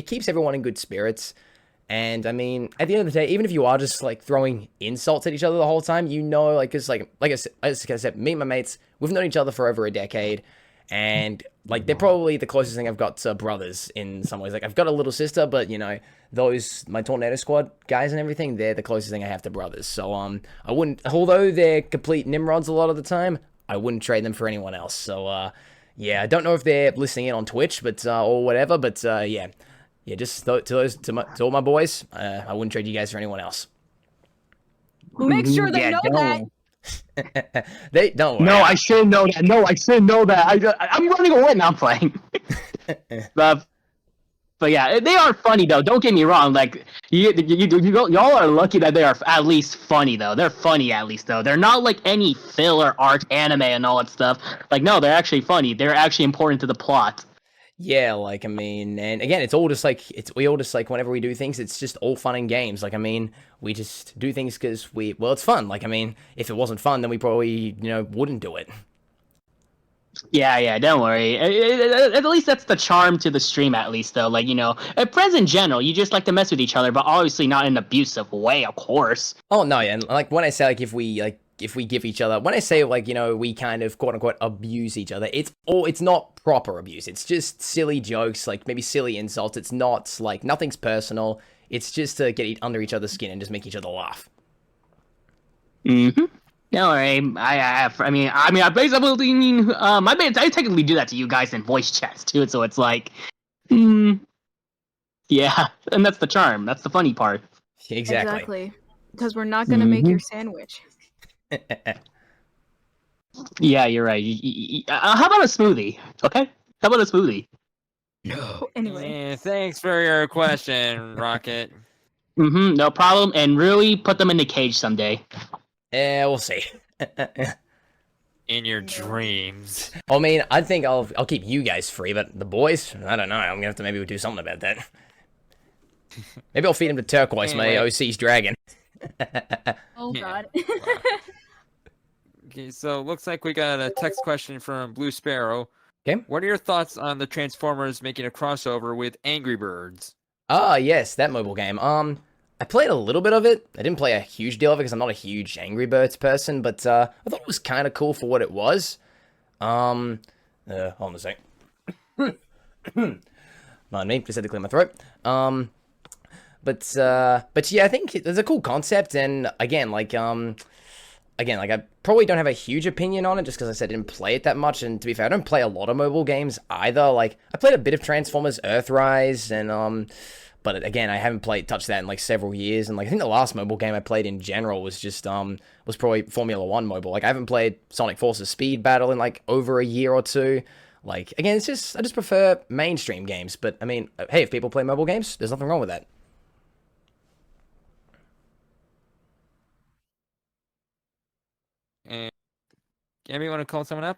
keeps everyone in good spirits. And I mean, at the end of the day, even if you are just like throwing insults at each other the whole time, you know, like, cause like I said, me and my mates, we've known each other for over a decade. And like they're probably the closest thing I've got to brothers in some ways. Like I've got a little sister, but you know, my Tornado Squad guys and everything, they're the closest thing I have to brothers. So I wouldn't, although they're complete nimrods a lot of the time, I wouldn't trade them for anyone else. So yeah, I don't know if they're listening in on Twitch, but or whatever, but yeah, just to all my boys, I wouldn't trade you guys for anyone else. Make sure they know that. They don't worry. No, I should know that. No, I should know that. I'm running away now. I'm playing. but yeah, they are funny though. Don't get me wrong. Like y'all are lucky that they are at least funny though. They're funny at least though. They're not like any filler art anime and all that stuff. Like no, they're actually funny. They're actually important to the plot. Yeah, like, I mean, and again, it's all just like, we all just like, whenever we do things, it's just all fun and games. Like, I mean, we just do things because well, it's fun. Like, I mean, if it wasn't fun, then we probably, you know, wouldn't do it. Yeah, don't worry. At least that's the charm to the stream, at least, though. Like, you know, friends in general, you just like to mess with each other, but obviously not in an abusive way, of course. Oh, no, yeah, and like, when I say, like, if we give each other, when I say, like, you know, we kind of quote-unquote abuse each other, it's not proper abuse. It's just silly jokes, like maybe silly insults. It's not, like, nothing's personal. It's just to get under each other's skin and just make each other laugh. Mm-hmm. No, I basically mean, I technically do that to you guys in voice chats, too, so it's like, yeah, and that's the charm. That's the funny part. Exactly. Because we're not going to make your sandwich. Yeah, you're right. How about a smoothie? Okay, how about a smoothie? No. Anyway, yeah, thanks for your question, Rocket. No problem. And really put them in the cage someday. We'll see. In your dreams. I mean, I think I'll keep you guys free, but the boys, I don't know. I'm gonna have to maybe do something about that. Maybe I'll feed him to Turquoise, my OC's dragon. Oh God. Okay, so looks like we got a text question from Blue Sparrow. Okay. What are your thoughts on the Transformers making a crossover with Angry Birds? Ah, yes, that mobile game. I played a little bit of it. I didn't play a huge deal of it because I'm not a huge Angry Birds person, but I thought it was kind of cool for what it was. Hold on a sec. Pardon me, just had to clear my throat. But yeah, I think it's a cool concept, and again, like I probably don't have a huge opinion on it just because I said I didn't play it that much, and to be fair, I don't play a lot of mobile games either. Like, I played a bit of Transformers Earthrise, and, but again, I haven't touched that in, like, several years, and, like, I think the last mobile game I played in general was just, was probably Formula 1 mobile. Like, I haven't played Sonic Forces Speed Battle in, like, over a year or two. Like, again, it's just, I just prefer mainstream games, but, I mean, hey, if people play mobile games, there's nothing wrong with that. Gabby, want to call someone up?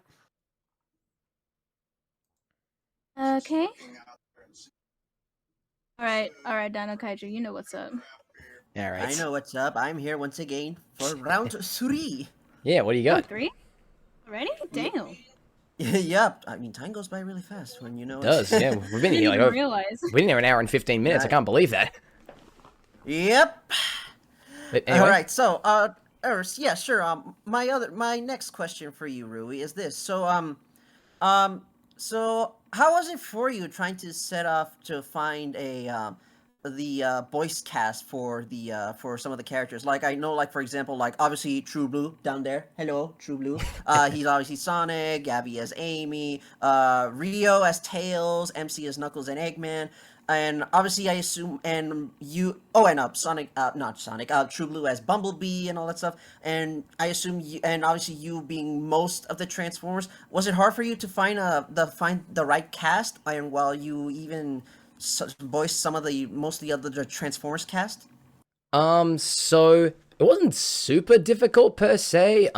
Okay. All right, Dino Kaiju, you know what's up. All right. I know what's up. I'm here once again for round 3. Yeah, what do you got? 3? Already? Damn. Yep. I mean, time goes by really fast when you know It does, yeah. We've been here Didn't even realize. we've been here an hour and 15 minutes. I Right. can't believe that. Yep. But anyway, All right. So, yeah, sure. My next question for you, Roowee, is this. So how was it for you trying to set off to find the voice cast for some of the characters? Like, I know, like, for example, like, obviously True Blue down there. Hello, True Blue. He's obviously Sonic, Gabby as Amy, Rio as Tails, MC as Knuckles and Eggman. And obviously, I assume, and you, Sonic, not Sonic, True Blue as Bumblebee and all that stuff. And I assume you, and obviously you being most of the Transformers, was it hard for you to find the right cast? And while you even voiced some of the mostly of the Transformers cast. so it wasn't super difficult per se.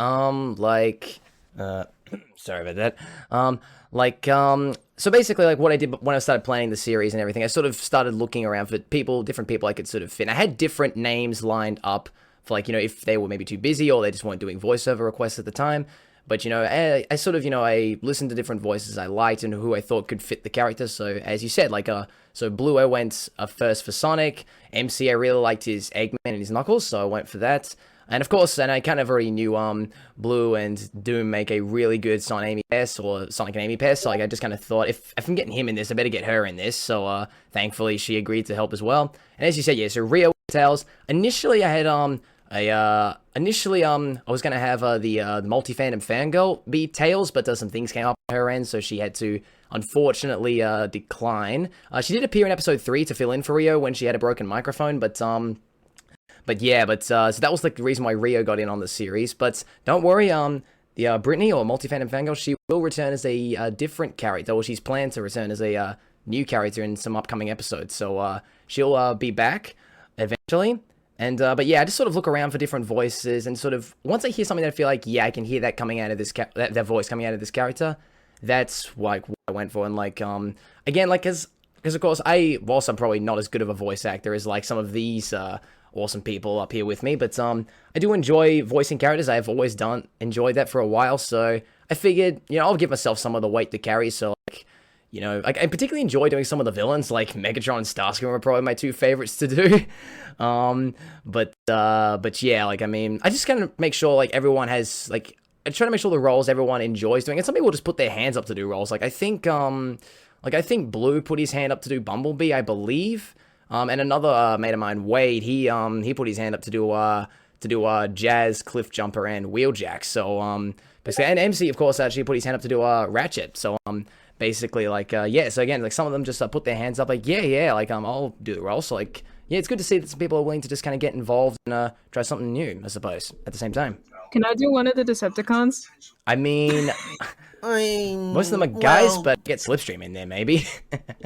Sorry about that. So basically, like, what I did when I started playing the series and everything, I sort of started looking around for different people I could sort of fit. And I had different names lined up for, like, if they were maybe too busy or they just weren't doing voiceover requests at the time. But, I sort of, I listened to different voices I liked and who I thought could fit the character. So, as you said, so Blue, I went first for Sonic. MC, I really liked his Eggman and his Knuckles, so I went for that. And of course, and I kind of already knew Blue and Doom make a really good Sonic and Amy pair, so, like, I just kind of thought, if I'm getting him in this, I better get her in this. So thankfully, she agreed to help as well. And as you said, yeah, so Rio Tails. Initially, I had I was gonna have the multi-fandom fangirl be Tails, but some things came up on her end, so she had to unfortunately decline. She did appear in episode 3 to fill in for Rio when she had a broken microphone, so that was, like, the reason why Rio got in on the series. But don't worry, the Brittany, or multi-fandom fangirl, she will return as a different character, or she's planned to return as a new character in some upcoming episodes. So she'll be back eventually. And but yeah, I just sort of look around for different voices, and sort of once I hear something that I feel like, yeah, I can hear that coming out of this that voice coming out of this character, that's like what I went for. And like again, like because of course whilst I'm probably not as good of a voice actor as like some of these awesome people up here with me, but I do enjoy voicing characters. I've always enjoyed that for a while, so I figured, I'll give myself some of the weight to carry. So like, I particularly enjoy doing some of the villains, like Megatron and Starscream are probably my two favorites to do. But yeah, like, I mean, I just kind of make sure, like, everyone has, like, I try to make sure the roles everyone enjoys doing, and some people just put their hands up to do roles. Like, I think Blue put his hand up to do Bumblebee, I believe. And another mate of mine, Wade, he put his hand up to do Jazz, Cliffjumper, and Wheeljack. So, basically, and MC, of course, actually put his hand up to do Ratchet. So, basically, like, yeah, so again, like, some of them just put their hands up, like, yeah, like, I'll do the role. So, like, yeah, it's good to see that some people are willing to just kind of get involved and try something new, I suppose, at the same time. Can I do one of the Decepticons? I mean, most of them are guys, but get Slipstream in there, maybe.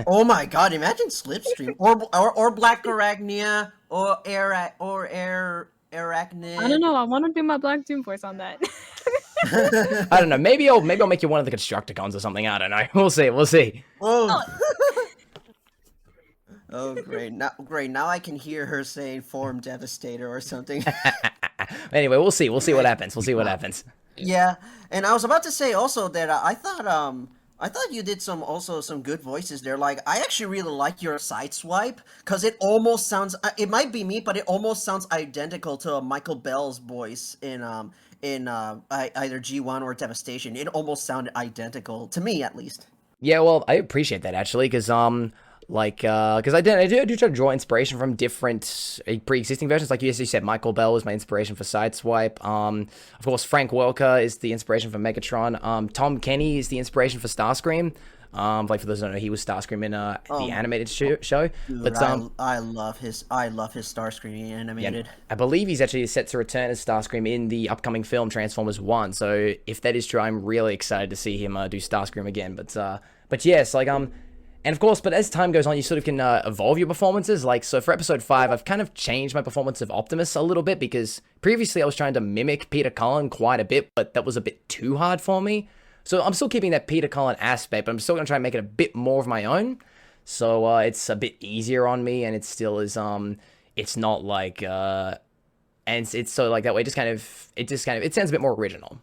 Oh my god, imagine Slipstream. Or Black Arachnia, or Arachnid. I don't know, I want to do my Black Doom voice on that. I don't know, maybe I'll make you one of the Constructicons or something, I don't know. We'll see. Oh. Oh, great. Now I can hear her saying Form Devastator or something. Anyway, we'll see what happens. Yeah, and I was about to say also that I thought you did some good voices there. Like, I actually really like your Sideswipe, because it almost sounds, it might be me, but it almost sounds identical to Michael Bell's voice in either G1 or Devastation. It almost sounded identical to me, at least. Yeah, well, I appreciate that, actually, because because I do try to draw inspiration from different pre-existing versions. Like you said, Michael Bell was my inspiration for Sideswipe. Of course, Frank Welker is the inspiration for Megatron. Tom Kenny is the inspiration for Starscream. Like, for those who don't know, he was Starscream in the animated show. Dude, but I love his Starscream animated. Yeah, I believe he's actually set to return as Starscream in the upcoming film Transformers 1. So if that is true, I'm really excited to see him do Starscream again. But yes, like And of course, but as time goes on, you sort of can evolve your performances. Like, so for episode 5, I've kind of changed my performance of Optimus a little bit because previously I was trying to mimic Peter Cullen quite a bit, but that was a bit too hard for me. So I'm still keeping that Peter Cullen aspect, but I'm still going to try and make it a bit more of my own. So it's a bit easier on me, and it still is, it's not like, and it's so like that way, it sounds a bit more original.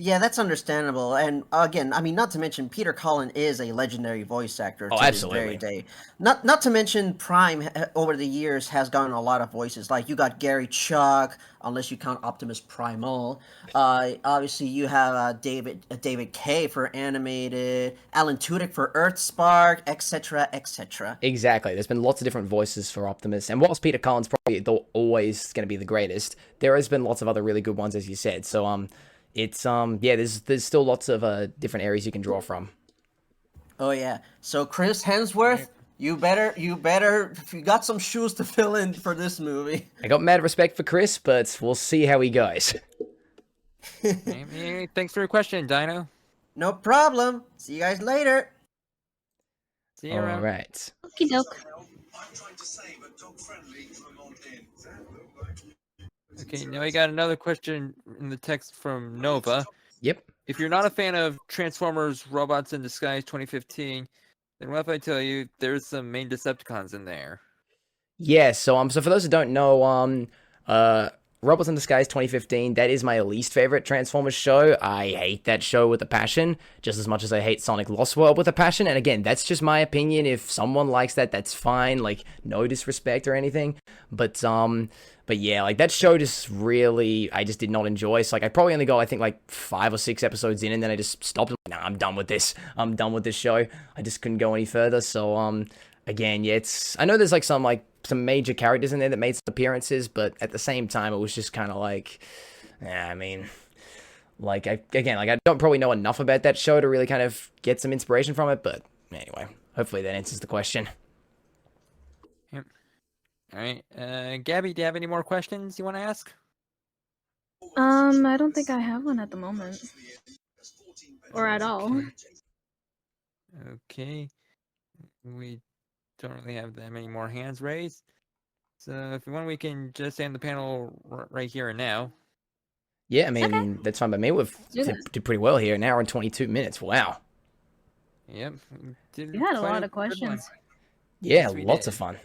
Yeah, that's understandable. And again, I mean, not to mention Peter Cullen is a legendary voice actor to this very day. Not to mention Prime over the years has gotten a lot of voices. Like you got Gary Chuck, unless you count Optimus Primal. Obviously, you have David Kay for animated, Alan Tudyk for Earthspark, etc., etc. Exactly. There's been lots of different voices for Optimus, and whilst Peter Cullen's probably always going to be the greatest, there has been lots of other really good ones, as you said. So it's yeah, there's still lots of different areas you can draw from. Oh yeah. So Chris Hemsworth, you got some shoes to fill in for this movie. I got mad respect for Chris, but we'll see how he goes. Hey, thanks for your question, Dino. No problem. See you guys later. See you around. All right. Okie doke. Okay, now I got another question in the text from Nova. Yep. If you're not a fan of Transformers Robots in Disguise 2015, then what if I tell you there's some main Decepticons in there? Yeah, so for those who don't know, Robots in Disguise 2015, that is my least favorite Transformers show. I hate that show with a passion, just as much as I hate Sonic Lost World with a passion. And again, that's just my opinion. If someone likes that, that's fine. Like, no disrespect or anything. But yeah, like that show just really, I just did not enjoy. So like, I probably only got, I think, like 5 or 6 episodes in, and then I just stopped. Nah, I'm done with this. I'm done with this show. I just couldn't go any further. So again, yeah, I know there's like some major characters in there that made some appearances, but at the same time, it was just kind of like, I mean, like I don't probably know enough about that show to really kind of get some inspiration from it. But anyway, hopefully that answers the question. Yep. All right, Gabby, do you have any more questions you want to ask? I don't think I have one at the moment, or at all. Okay. We don't really have that many more hands raised. So if you want, we can just end the panel right here and now. Yeah, I mean, that's fine by me. We've did pretty well here. An hour and 22 minutes. Wow. Yep. You had a lot of questions. Yeah, lots of fun.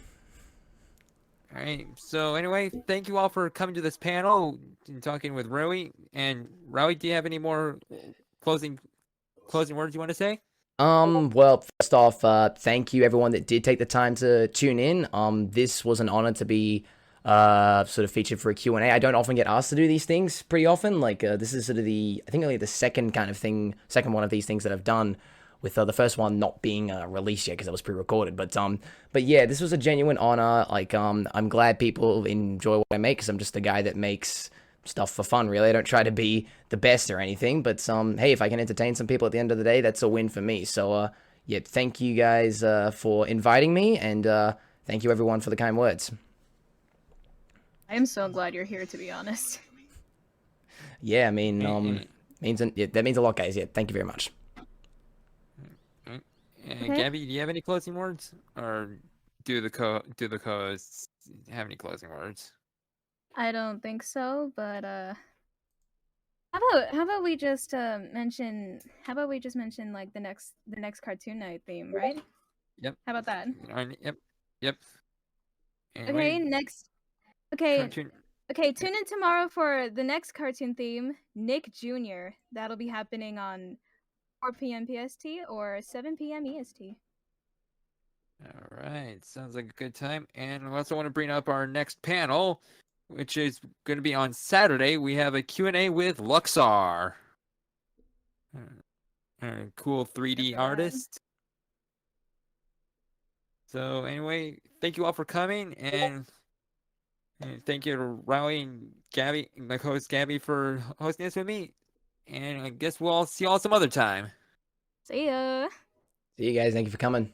All right. So anyway, thank you all for coming to this panel and talking with Roowee. And Roowee, do you have any more closing words you want to say? Well, first off, thank you everyone that did take the time to tune in. This was an honor to be sort of featured for a Q&A. I don't often get asked to do these things pretty often. Like, this is sort of I think only the second one of these things that I've done, with the first one not being released yet because it was pre-recorded. But yeah, this was a genuine honor. Like, I'm glad people enjoy what I make, because I'm just a guy that makes stuff for fun, really. I don't try to be the best or anything, but hey, if I can entertain some people at the end of the day, that's a win for me. So yeah, thank you guys for inviting me, and thank you everyone for the kind words. I am so glad you're here, to be honest. Yeah, I mean, that means a lot, guys. Yeah, thank you very much. Okay. Gabby, do you have any closing words, or do the co-hosts have any closing words? I don't think so, but how about we just mention like the next cartoon night theme, right? Yep. How about that? Yep. Anyway, Okay, tune in tomorrow for the next cartoon theme, Nick Jr. That'll be happening on 4 p.m. PST or 7 p.m. EST. All right, sounds like a good time. And I also want to bring up our next panel, which is going to be on Saturday. We have a Q&A with Luxar, a cool 3D artist. So anyway, thank you all for coming, and thank you to Roowee and Gabby, my co-host Gabby, for hosting this with me. And I guess we'll all see you all some other time. See ya. See you guys. Thank you for coming.